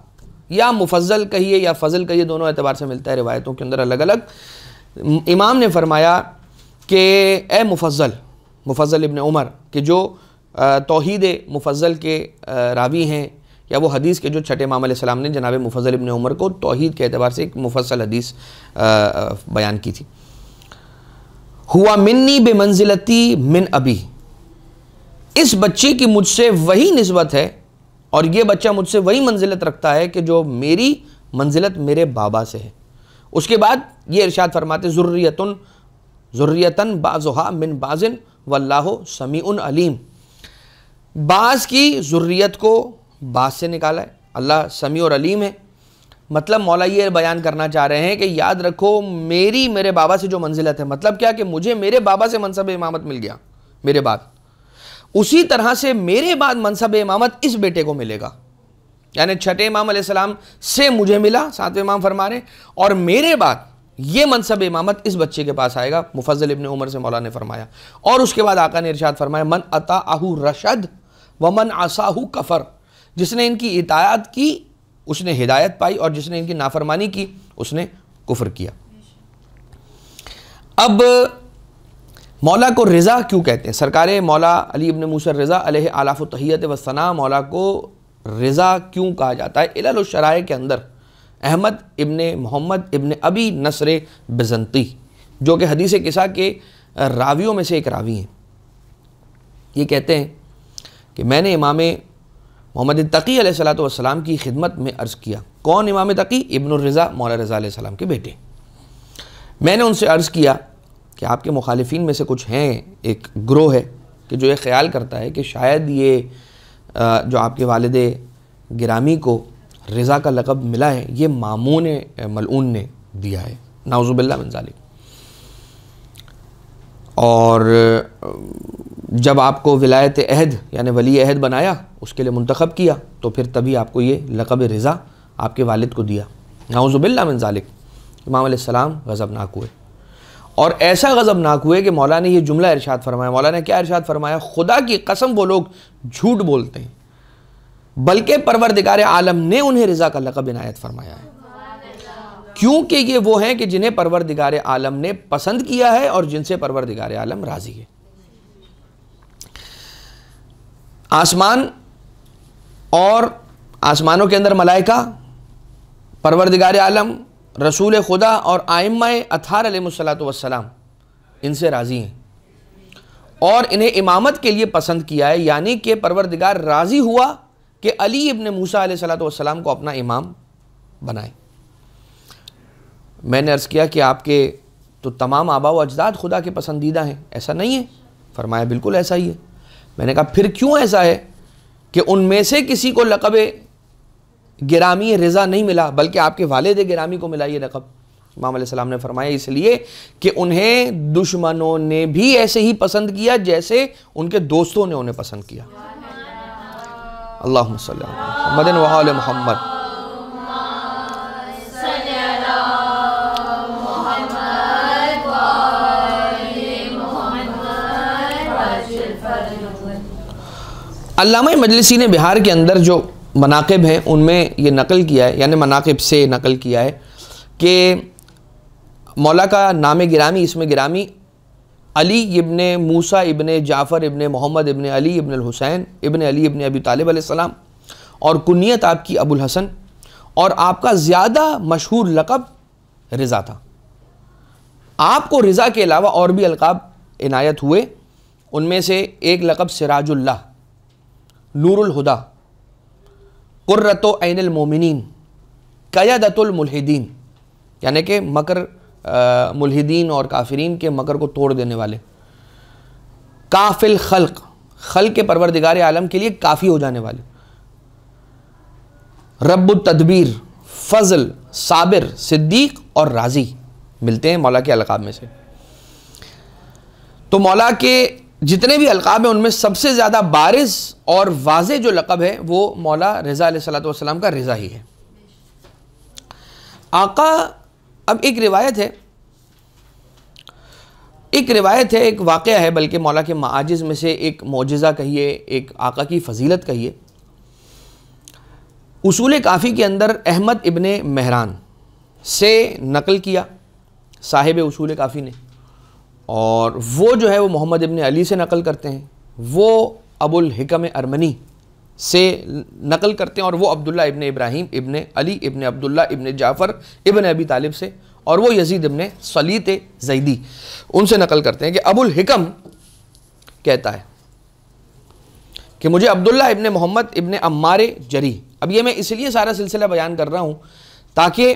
یا مفضل کہیے یا فضل کہیے، دونوں اعتبار سے ملتا ہے روایتوں کے اندر الگ الگ، امام نے فرمایا کہ اے مفضل ابن عمر، کہ جو توحید مفضل کے راوی ہیں، یا وہ حدیث کے جو چھٹے امام علیہ السلام نے جناب مفضل ابن عمر کو توحید کے اعتبار سے ایک مفصل حدیث بیان کی تھی۔ ہوا منی بمنزلتی من ابی، اس بچے کی مجھ سے وہی نسبت ہے اور یہ بچہ مجھ سے وہی منزلت رکھتا ہے کہ جو میری منزلت میرے بابا سے ہے۔ اس کے بعد یہ ارشاد فرماتے ذریتن بعضها من بعض واللہ سمیع علیم، بعض کی ذریت کو بعض سے نکالا ہے، اللہ سمیع اور علیم ہے۔ مطلب مولا یہ بیان کرنا چاہ رہے ہیں کہ یاد رکھو میرے بابا سے جو منزلت ہے، مطلب کیا کہ مجھے میرے بابا سے منصب امامت مل گیا میرے بعد، اسی طرح سے میرے بعد منصب امامت اس بیٹے کو ملے گا، یعنی چھٹے امام علیہ السلام سے مجھے ملا، ساتویں امام فرما رہے ہیں، اور میرے بعد یہ منصب امامت اس بچے کے پاس آئے گا، مفضل ابن عمر سے مولا نے فرمایا۔ اور اس کے بعد آقا نے ارشاد فرمایا من اطاعہ رشد ومن عصاہ کفر، جس نے ان کی اطاعت کی اس نے ہدایت پائی اور جس نے ان کی نافرمانی کی اس نے کفر کیا۔ اب مولا کو رضا کیوں کہتے ہیں؟ سرکار مولا علی ابن موسیٰ رضا علیہ آلاف التحیت والثناء مولا کو رضا کیوں کہا جاتا ہے؟ علل الشرائع کے اندر احمد ابن محمد ابن ابی نصر بزنطی، جو کہ حدیث قصہ کے راویوں میں سے ایک راوی ہیں، یہ کہتے ہیں کہ میں نے امام محمد تقی علیہ السلام کی خدمت میں عرض کیا۔ کون امام تقی؟ ابن الرضا مولا رضا علیہ السلام کے بیٹے۔ میں نے ان سے عرض کیا کہ آپ کے مخالفین میں سے کچھ ہیں، ایک گروہ ہے کہ جو یہ خیال کرتا ہے کہ شاید یہ جو آپ کے والد گرامی کو رضا کا لقب ملا ہے یہ مامون ملعون نے دیا ہے، نعوذ باللہ من ذالک۔ اور جب آپ کو ولایت عہد یعنی ولی عہد بنایا، اس کے لیے منتخب کیا، تو پھر تبھی آپ کو یہ لقب رضا آپ کے والد کو دیا، نعوذ باللہ من ذالک۔ امام علیہ السلام غضبناک ہوئے، اور ایسا غضبناک ہوئے کہ مولا نے یہ جملہ ارشاد فرمایا۔ مولا نے کیا ارشاد فرمایا؟ خدا کی قسم وہ لوگ جھوٹ بولتے ہیں، بلکہ پروردگار عالم نے انہیں رضا کا لقب عنایت فرمایا ہے، کیونکہ یہ وہ ہیں کہ جنہیں پروردگار عالم نے پسند کیا ہے اور جن سے پروردگار عالم راضی ہے۔ آسمان اور آسمانوں کے اندر ملائکہ، پروردگار عالم، رسول خدا اور ائمہ اطہار علیہ السلام ان سے راضی ہیں اور انہیں امامت کے لیے پسند کیا ہے، یعنی کہ پروردگار راضی ہوا کہ علی ابن موسیٰ علیہ السلام کو اپنا امام بنائے۔ میں نے عرض کیا کہ آپ کے تو تمام آباء و اجداد خدا کے پسندیدہ ہیں، ایسا نہیں ہے؟ فرمایا بالکل ایسا ہی ہے۔ میں نے کہا پھر کیوں ایسا ہے کہ ان میں سے کسی کو لقب گرامی رضا نہیں ملا بلکہ آپ کے والد گرامی کو ملا یہ لقب؟ امام علیہ السلام نے فرمایا اس لیے کہ انہیں دشمنوں نے بھی ایسے ہی پسند کیا جیسے ان کے دوستوں نے انہیں پسند کیا۔ اللہم صلی علی محمد و آل محمد۔ علامہ مجلسی نے بہار کے اندر جو مناقب ہیں ان میں یہ نقل کیا ہے، یعنی مناقب سے نقل کیا ہے کہ مولا کا نام گرامی اسم گرامی علی ابن موسیٰ ابن جعفر ابن محمد ابن علی ابن الحسین ابن علی ابن ابی طالب علیہ السلام، اور کنیت آپ کی ابو الحسن، اور آپ کا زیادہ مشہور لقب رضا تھا. آپ کو رضا کے علاوہ اور بھی القاب عنایت ہوئے. ان میں سے ایک لقب سراج اللہ، نور الہدا، قرۃ عین المومنین، قیادۃ الملحدین، یعنی کہ مکر ملحدین اور کافرین کے مکر کو توڑ دینے والے، کاف الخلق، خلق کے پروردگار عالم کے لیے کافی ہو جانے والے، رب التدبیر، فضل، صابر، صدیق اور راضی ملتے ہیں مولا کے القاب میں سے. تو مولا کے جتنے بھی القاب ہیں ان میں سب سے زیادہ بارز اور واضح جو لقب ہے وہ مولا رضا علیہ الصلوۃ والسلام کا رضا ہی ہے. آقا، اب ایک روایت ہے، ایک واقعہ ہے، بلکہ مولا کے معاجز میں سے ایک معجزہ کہیے، ایک آقا کی فضیلت کہیے. اصول کافی کے اندر احمد ابن مہران سے نقل کیا صاحب اصول کافی نے، اور وہ جو ہے وہ محمد ابن علی سے نقل کرتے ہیں، وہ ابو الحکم ارمنی سے نقل کرتے ہیں، اور وہ عبداللہ ابن ابراہیم ابن علی ابن عبداللہ ابن جعفر ابن ابی طالب سے، اور وہ یزید ابن صلیط زیدی ان سے نقل کرتے ہیں کہ ابو الحکم کہتا ہے کہ مجھے عبداللہ ابن محمد ابن عمار جری، اب یہ میں اس لیے سارا سلسلہ بیان کر رہا ہوں تاکہ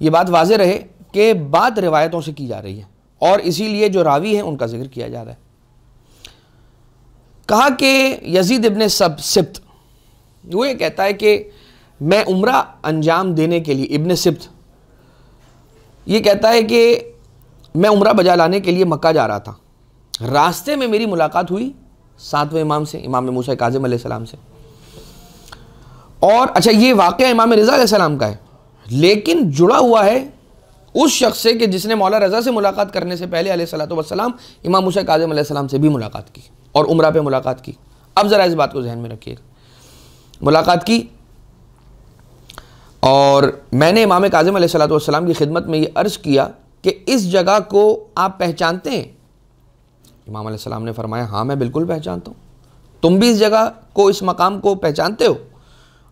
یہ بات واضح رہے کہ بات روایتوں سے کی جا رہی ہے، اور اسی لیے جو راوی ہیں ان کا ذکر کیا جا رہا ہے. کہا کہ یزید ابن سبت وہ یہ کہتا ہے کہ میں عمرہ انجام دینے کے لیے، ابن سبت یہ کہتا ہے کہ میں عمرہ بجا لانے کے لیے مکہ جا رہا تھا. راستے میں میری ملاقات ہوئی 7ویں امام سے، امام موسیٰ کاظم علیہ السلام سے. اور اچھا، یہ واقعہ امام رضا علیہ السلام کا ہے، لیکن جڑا ہوا ہے اس شخص سے کہ جس نے مولا رضا سے ملاقات کرنے سے پہلے علیہ الصلوۃ والسلام امام موسیٰ کاظم علیہ السلام سے بھی ملاقات کی اور عمرہ پہ ملاقات کی. اب ذرا اس بات کو ذہن میں رکھیے، ملاقات کی، اور میں نے امام کاظم علیہ الصلوۃ والسلام کی خدمت میں یہ عرض کیا کہ اس جگہ کو آپ پہچانتے ہیں؟ امام علیہ السلام نے فرمایا ہاں میں بالکل پہچانتا ہوں. تم بھی اس جگہ کو، اس مقام کو پہچانتے ہو؟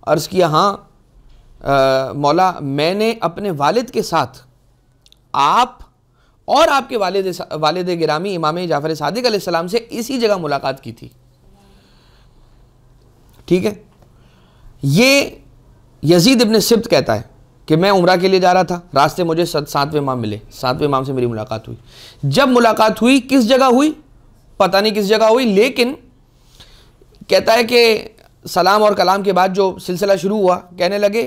عرض کیا ہاں مولا، میں نے اپنے والد کے ساتھ آپ اور آپ کے والد گرامی امام جعفر صادق علیہ السلام سے اسی جگہ ملاقات کی تھی. ٹھیک ہے، یہ یزید ابن سبت کہتا ہے کہ میں عمرہ کے لیے جا رہا تھا، راستے مجھے 7ویں امام ملے، 7ویں امام سے میری ملاقات ہوئی. جب ملاقات ہوئی کس جگہ ہوئی پتہ نہیں کس جگہ ہوئی، لیکن کہتا ہے کہ سلام اور کلام کے بعد جو سلسلہ شروع ہوا، کہنے لگے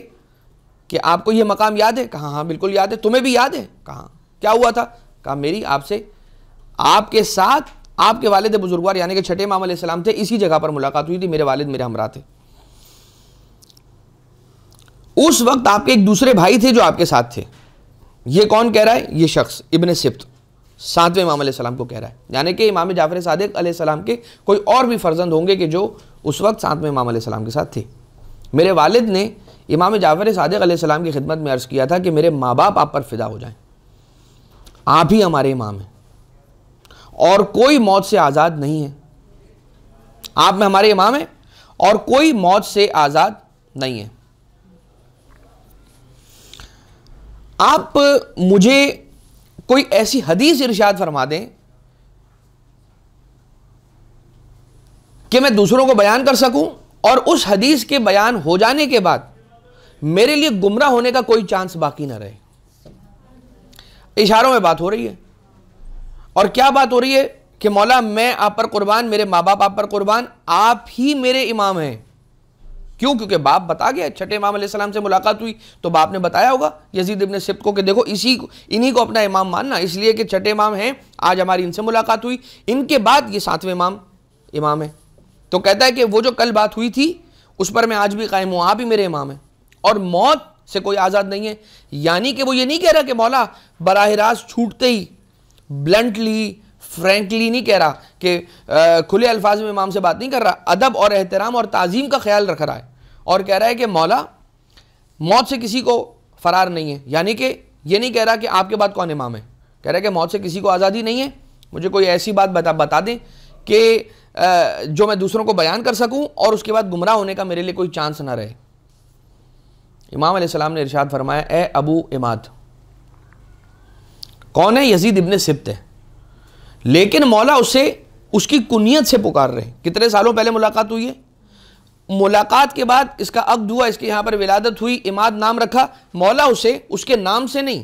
کہ آپ کو یہ مقام یاد ہے؟ کہا ہاں بالکل یاد ہے. تمہیں بھی یاد ہے؟ کہا کیا ہوا تھا؟ کہا میری آپ سے، آپ کے ساتھ آپ کے والد بزرگوار یعنی کہ چھٹے امام علیہ السلام تھے، اسی جگہ پر ملاقات ہوئی تھی، میرے والد میرے ہمراہ تھے. اس وقت آپ کے ایک دوسرے بھائی تھے جو آپ کے ساتھ تھے. یہ کون کہہ رہا ہے؟ یہ شخص ابن سبت 7ویں امام علیہ السلام کو کہہ رہا ہے، یعنی کہ امام جعفر صادق علیہ السلام کے کوئی اور بھی فرزند ہوں گے کہ جو اس وقت 7ویں امام علیہ السلام کے ساتھ تھے. میرے والد نے امام جعفر صادق علیہ السلام کی خدمت میں عرض کیا تھا کہ میرے ماں باپ آپ پر فدا ہو جائیں، آپ ہی ہمارے امام ہیں اور کوئی موت سے آزاد نہیں ہے. آپ میں ہمارے امام ہیں اور کوئی موت سے آزاد نہیں ہے. آپ مجھے کوئی ایسی حدیث ارشاد فرما دیں کہ میں دوسروں کو بیان کر سکوں اور اس حدیث کے بیان ہو جانے کے بعد میرے لیے گمراہ ہونے کا کوئی چانس باقی نہ رہے. اشاروں میں بات ہو رہی ہے، اور کیا بات ہو رہی ہے کہ مولا میں آپ پر قربان، میرے ماں باپ آپ پر قربان، آپ ہی میرے امام ہیں. کیوں؟ کیونکہ باپ بتا گیا، چھٹے امام علیہ السلام سے ملاقات ہوئی تو باپ نے بتایا ہوگا یزید ابن سبت کو کہ دیکھو انہی کو اپنا امام ماننا، اس لیے کہ چھٹے امام ہیں، آج ہماری ان سے ملاقات ہوئی، ان کے بعد یہ 7ویں امام ہے. تو کہتا ہے کہ وہ جو کل بات ہوئی تھی اس پر میں آج بھی قائم ہوں، آپ ہی میرے امام ہیں اور موت سے کوئی آزاد نہیں ہے. یعنی کہ وہ یہ نہیں کہہ رہا کہ مولا براہ راست چھوٹتے ہی بلنٹلی فرینکلی نہیں کہہ رہا کہ کھلے الفاظ میں امام سے بات نہیں کر رہا، ادب اور احترام اور تعظیم کا خیال رکھ رہا ہے اور کہہ رہا ہے کہ مولا موت سے کسی کو فرار نہیں ہے. یعنی کہ یہ نہیں کہہ رہا کہ آپ کے بعد کون امام ہے، کہہ رہا ہے کہ موت سے کسی کو آزادی نہیں ہے. مجھے کوئی ایسی بات بتا دیں کہ جو میں دوسروں کو بیان کر سکوں اور اس کے بعد گمراہ ہونے کا میرے لیے کوئی چانس نہ رہے. امام علیہ السلام نے ارشاد فرمایا اے ابو عماد. کون ہے؟ یزید ابن سبت ہے، لیکن مولا اسے اس کی کنیت سے پکار رہے ہیں. کتنے سالوں پہلے ملاقات ہوئی ہے؟ ملاقات کے بعد اس کا عقد ہوا، اس کے یہاں پر ولادت ہوئی، عماد نام رکھا. مولا اسے اس کے نام سے نہیں،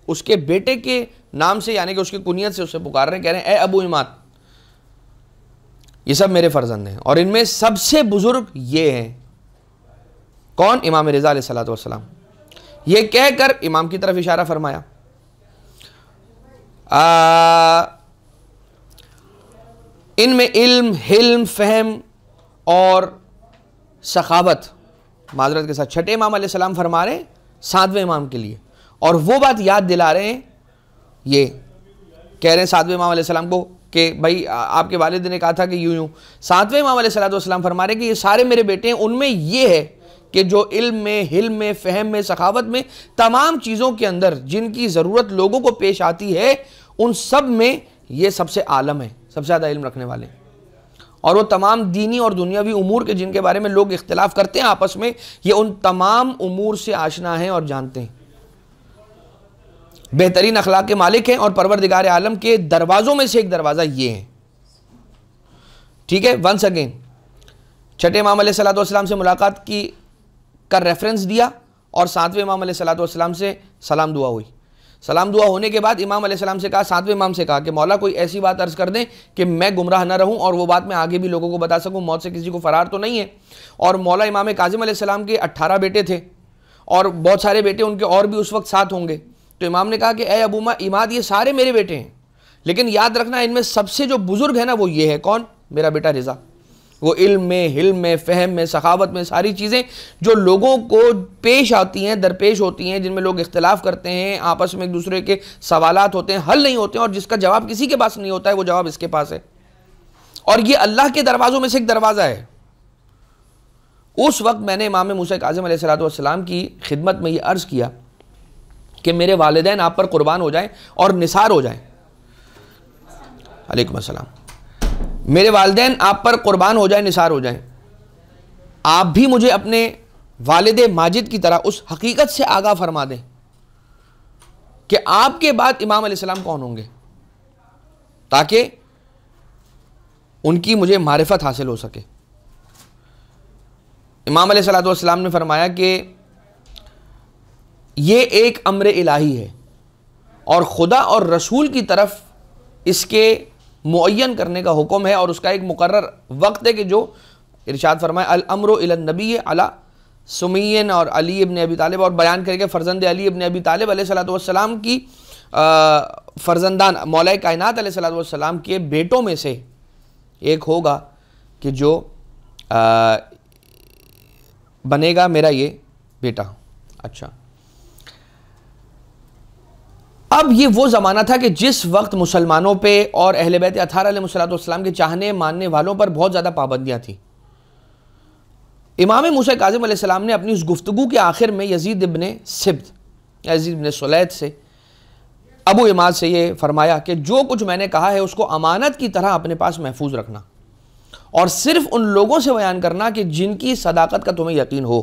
اس کے بیٹے کے نام سے یعنی کہ اس کی کنیت سے اسے پکار رہے ہیں، کہہ رہے ہیں اے ابو عماد یہ سب میرے فرزند ہیں اور ان میں سب سے بزرگ یہ ہیں. کون؟ امام رضا علیہ السلام. یہ کہہ کر امام کی طرف اشارہ فرمایا. ان میں علم، حلم، فہم اور سخاوت، معذرت کے ساتھ چھٹے امام علیہ السلام فرما رہے ہیں 7ویں امام کے لیے، اور وہ بات یاد دلا رہے ہیں. یہ کہہ رہے ہیں 7ویں امام علیہ السلام کو کہ بھائی آپ کے والد نے کہا تھا کہ یوں. 7ویں امام علیہ السلام فرما رہے ہیں کہ یہ سارے میرے بیٹے ہیں. ان میں یہ ہے کہ جو علم میں، حلم میں، فہم میں، سخاوت میں، تمام چیزوں کے اندر جن کی ضرورت لوگوں کو پیش آتی ہے، ان سب میں یہ سب سے عالم ہے، سب سے زیادہ علم رکھنے والے. اور وہ تمام دینی اور دنیاوی امور کے جن کے بارے میں لوگ اختلاف کرتے ہیں آپس میں، یہ ان تمام امور سے آشنا ہیں اور جانتے ہیں. بہترین اخلاق کے مالک ہیں اور پروردگار عالم کے دروازوں میں سے ایک دروازہ یہ ہے. ٹھیک ہے، ونس اگین چھٹے امام علیہ السلام سے ملاقات کی کا ریفرنس دیا اور 7ویں امام علیہ السلام سے سلام دعا ہوئی. سلام دعا ہونے کے بعد امام علیہ السلام سے کہا، 7ویں امام سے کہا کہ مولا کوئی ایسی بات عرض کر دیں کہ میں گمراہ نہ رہوں اور وہ بات میں آگے بھی لوگوں کو بتا سکوں، موت سے کسی کو فرار تو نہیں ہے. اور مولا امام کاظم علیہ السلام کے 18 بیٹے تھے اور بہت سارے بیٹے ان کے اور بھی اس وقت ساتھ ہوں گے. تو امام نے کہا کہ اے ابو عماد یہ سارے میرے بیٹے ہیں، لیکن یاد رکھنا ان میں سب سے جو بزرگ ہے نا وہ یہ ہے. کون؟ میرا بیٹا رضا. وہ علم میں، حلم میں، فہم میں، سخاوت میں، ساری چیزیں جو لوگوں کو پیش آتی ہیں، درپیش ہوتی ہیں، جن میں لوگ اختلاف کرتے ہیں، آپس میں ایک دوسرے کے سوالات ہوتے ہیں، حل نہیں ہوتے ہیں، اور جس کا جواب کسی کے پاس نہیں ہوتا ہے وہ جواب اس کے پاس ہے. اور یہ اللہ کے دروازوں میں سے ایک دروازہ ہے. اس وقت میں نے امام موسیٰ کاظم علیہ السلام کی خدمت میں یہ عرض کیا کہ میرے والدین آپ پر قربان ہو جائیں اور نثار ہو جائیں. علیکم السلام. میرے والدین آپ پر قربان ہو جائیں، نثار ہو جائیں. آپ بھی مجھے اپنے والد ماجد کی طرح اس حقیقت سے آگاہ فرما دیں کہ آپ کے بعد امام علیہ السلام کون ہوں گے، تاکہ ان کی مجھے معرفت حاصل ہو سکے. امام علیہ السلام نے فرمایا کہ یہ ایک امر الہی ہے اور خدا اور رسول کی طرف اس کے معین کرنے کا حکم ہے، اور اس کا ایک مقرر وقت ہے کہ جو ارشاد فرمائے الامر الی النبی علی سمین اور علی ابن ابی طالب، اور بیان کرے کہ فرزند علی ابن ابی طالب علیہ السلام کی فرزندان مولا کائنات علیہ السلام کے بیٹوں میں سے ایک ہوگا کہ جو بنے گا میرا یہ بیٹا. اچھا، اب یہ وہ زمانہ تھا کہ جس وقت مسلمانوں پہ اور اہل بیت اطہار علیہ السلام کے چاہنے ماننے والوں پر بہت زیادہ پابندیاں تھیں. امام موسیٰ کاظم علیہ السلام نے اپنی اس گفتگو کے آخر میں یزید ابن سبت، یزید ابن سلیت سے، ابو عماد سے یہ فرمایا کہ جو کچھ میں نے کہا ہے اس کو امانت کی طرح اپنے پاس محفوظ رکھنا اور صرف ان لوگوں سے بیان کرنا کہ جن کی صداقت کا تمہیں یقین ہو.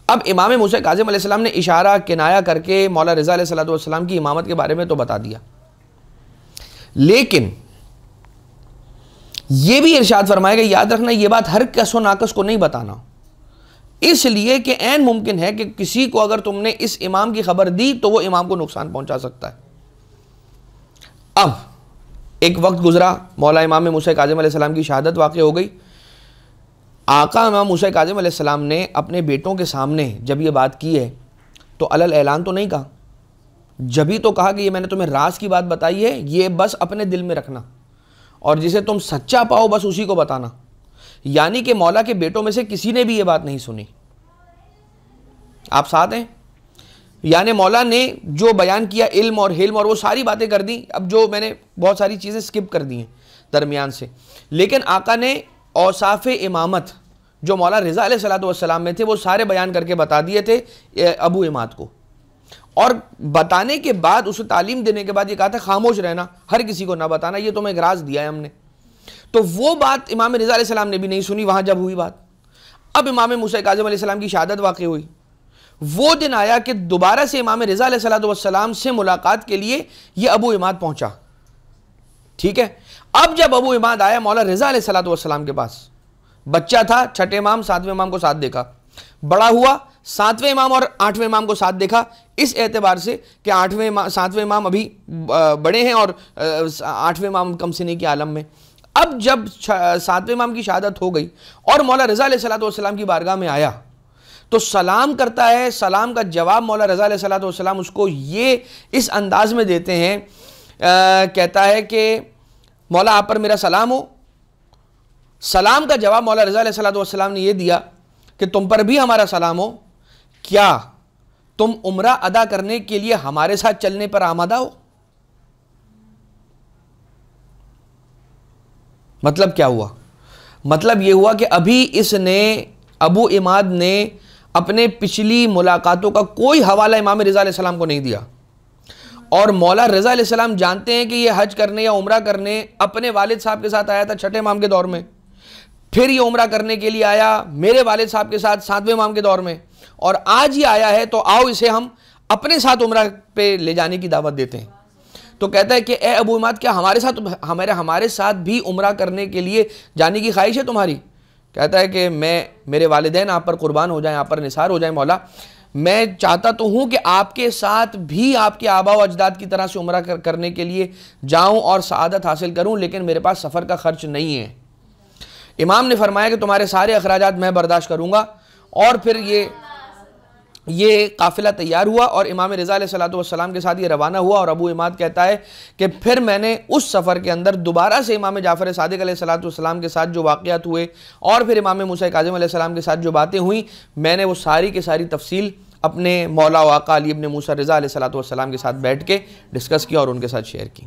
اب امام موسیٰ کاظم علیہ السلام نے اشارہ کنایا کر کے مولا رضا علیہ السلام کی امامت کے بارے میں تو بتا دیا، لیکن یہ بھی ارشاد فرمایا کہ یاد رکھنا یہ بات ہر کس و ناقص کو نہیں بتانا، اس لیے کہ عین ممکن ہے کہ کسی کو اگر تم نے اس امام کی خبر دی تو وہ امام کو نقصان پہنچا سکتا ہے. اب ایک وقت گزرا، مولا امام موسیٰ کاظم علیہ السلام کی شہادت واقع ہو گئی. آقا امام موسیٰ کاظم علیہ السلام نے اپنے بیٹوں کے سامنے جب یہ بات کی ہے تو علل اعلان تو نہیں کہا، جبھی تو کہا کہ یہ میں نے تمہیں راز کی بات بتائی ہے، یہ بس اپنے دل میں رکھنا اور جسے تم سچا پاؤ بس اسی کو بتانا. یعنی کہ مولا کے بیٹوں میں سے کسی نے بھی یہ بات نہیں سنی. آپ ساتھ ہیں؟ یعنی مولا نے جو بیان کیا علم اور حلم اور وہ ساری باتیں کر دیں. اب جو میں نے بہت ساری چیزیں سکپ کر دی ہیں درمیان سے، لیکن آقا نے اوصاف امامت جو مولا رضا علیہ السلام میں تھے وہ سارے بیان کر کے بتا دیے تھے ابو عماد کو، اور بتانے کے بعد اسے تعلیم دینے کے بعد یہ کہا تھا خاموش رہنا، ہر کسی کو نہ بتانا، یہ تمہیں ایک راز دیا ہے ہم نے. تو وہ بات امام رضا علیہ السلام نے بھی نہیں سنی وہاں جب ہوئی بات. اب امام موسیٰ کاظم علیہ السلام کی شہادت واقع ہوئی. وہ دن آیا کہ دوبارہ سے امام رضا علیہ السلام سے ملاقات کے لیے یہ ابو عماد پہنچا. ٹھیک ہے. اب جب ابو عماد آیا مولا رضا علیہ السلام کے پاس، بچہ تھا، چھٹے امام 7ویں امام کو ساتھ دیکھا، بڑا ہوا 7ویں امام اور 8ویں امام کو ساتھ دیکھا، اس اعتبار سے کہ 7ویں امام ابھی بڑے ہیں اور 8ویں امام کم سنی کے عالم میں. اب جب 7ویں امام کی شہادت ہو گئی اور مولا رضا علیہ السلام کی بارگاہ میں آیا تو سلام کرتا ہے. سلام کا جواب مولا رضا علیہ السلام اس کو یہ اس انداز میں دیتے ہیں، کہتا ہے کہ مولا آپ پر میرا سلام ہو. سلام کا جواب مولا رضا علیہ السلام نے یہ دیا کہ تم پر بھی ہمارا سلام ہو، کیا تم عمرہ ادا کرنے کے لیے ہمارے ساتھ چلنے پر آمادہ ہو؟ مطلب کیا ہوا؟ مطلب یہ ہوا کہ ابھی اس نے ابو عماد نے اپنے پچھلی ملاقاتوں کا کوئی حوالہ امام رضا علیہ السلام کو نہیں دیا، اور مولا رضا علیہ السلام جانتے ہیں کہ یہ حج کرنے یا عمرہ کرنے اپنے والد صاحب کے ساتھ آیا تھا چھٹے امام کے دور میں، پھر یہ عمرہ کرنے کے لیے آیا میرے والد صاحب کے ساتھ 7ویں امام کے دور میں، اور آج یہ آیا ہے تو آؤ اسے ہم اپنے ساتھ عمرہ پہ لے جانے کی دعوت دیتے ہیں. تو کہتا ہے کہ اے ابو عماد، کیا ہمارے ساتھ بھی عمرہ کرنے کے لیے جانے کی خواہش ہے تمہاری؟ کہتا ہے کہ میرے والدین آپ پر قربان ہو جائیں، آپ پر نثار ہو جائیں مولا، میں چاہتا تو ہوں کہ آپ کے ساتھ بھی آپ کے آبا و اجداد کی طرح سے عمرہ کرنے کے لیے جاؤں اور سعادت حاصل کروں، لیکن میرے پاس سفر کا خرچ نہیں ہے. امام نے فرمایا کہ تمہارے سارے اخراجات میں برداشت کروں گا. اور پھر یہ قافلہ تیار ہوا اور امام رضا علیہ السلام کے ساتھ یہ روانہ ہوا. اور ابو عماد کہتا ہے کہ پھر میں نے اس سفر کے اندر دوبارہ سے امام جعفر صادق علیہ السلام کے ساتھ جو واقعات ہوئے اور پھر امام موسیٰ کاظم علیہ السلام کے ساتھ جو باتیں ہوئیں، میں نے وہ ساری کی ساری تفصیل اپنے مولا و آقا علی ابن موسیٰ رضا علیہ السلام کے ساتھ بیٹھ کے ڈسکس کیا اور ان کے ساتھ شیئر کی.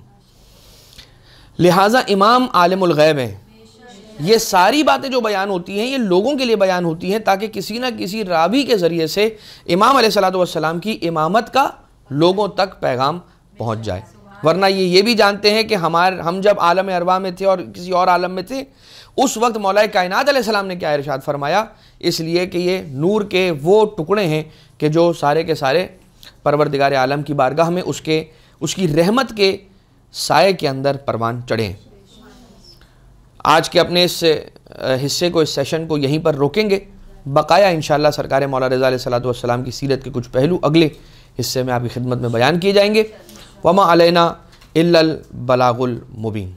لہٰذا امام عالم الغیب ہیں. یہ ساری باتیں جو بیان ہوتی ہیں یہ لوگوں کے لیے بیان ہوتی ہیں تاکہ کسی نہ کسی راوی کے ذریعے سے امام علیہ السلام کی امامت کا لوگوں تک پیغام پہنچ جائے. ورنہ یہ بھی جانتے ہیں کہ ہم جب عالم ارواح میں تھے اور کسی اور عالم میں تھے، اس وقت مولا کائنات علیہ السلام نے کیا ارشاد فرمایا، اس لیے کہ یہ نور کے وہ ٹکڑے ہیں کہ جو سارے کے سارے پروردگار عالم کی بارگاہ میں اس کی رحمت کے سائے کے اندر پروان چڑھیں. آج کے اپنے اس حصے کو، اس سیشن کو یہیں پر روکیں گے. بقایا انشاءاللہ سرکار مولا رضا علیہ السلام کی سیرت کے کچھ پہلو اگلے حصے میں آپ کی خدمت میں بیان کیے جائیں گے. وما علینا الا البلاغ المبین.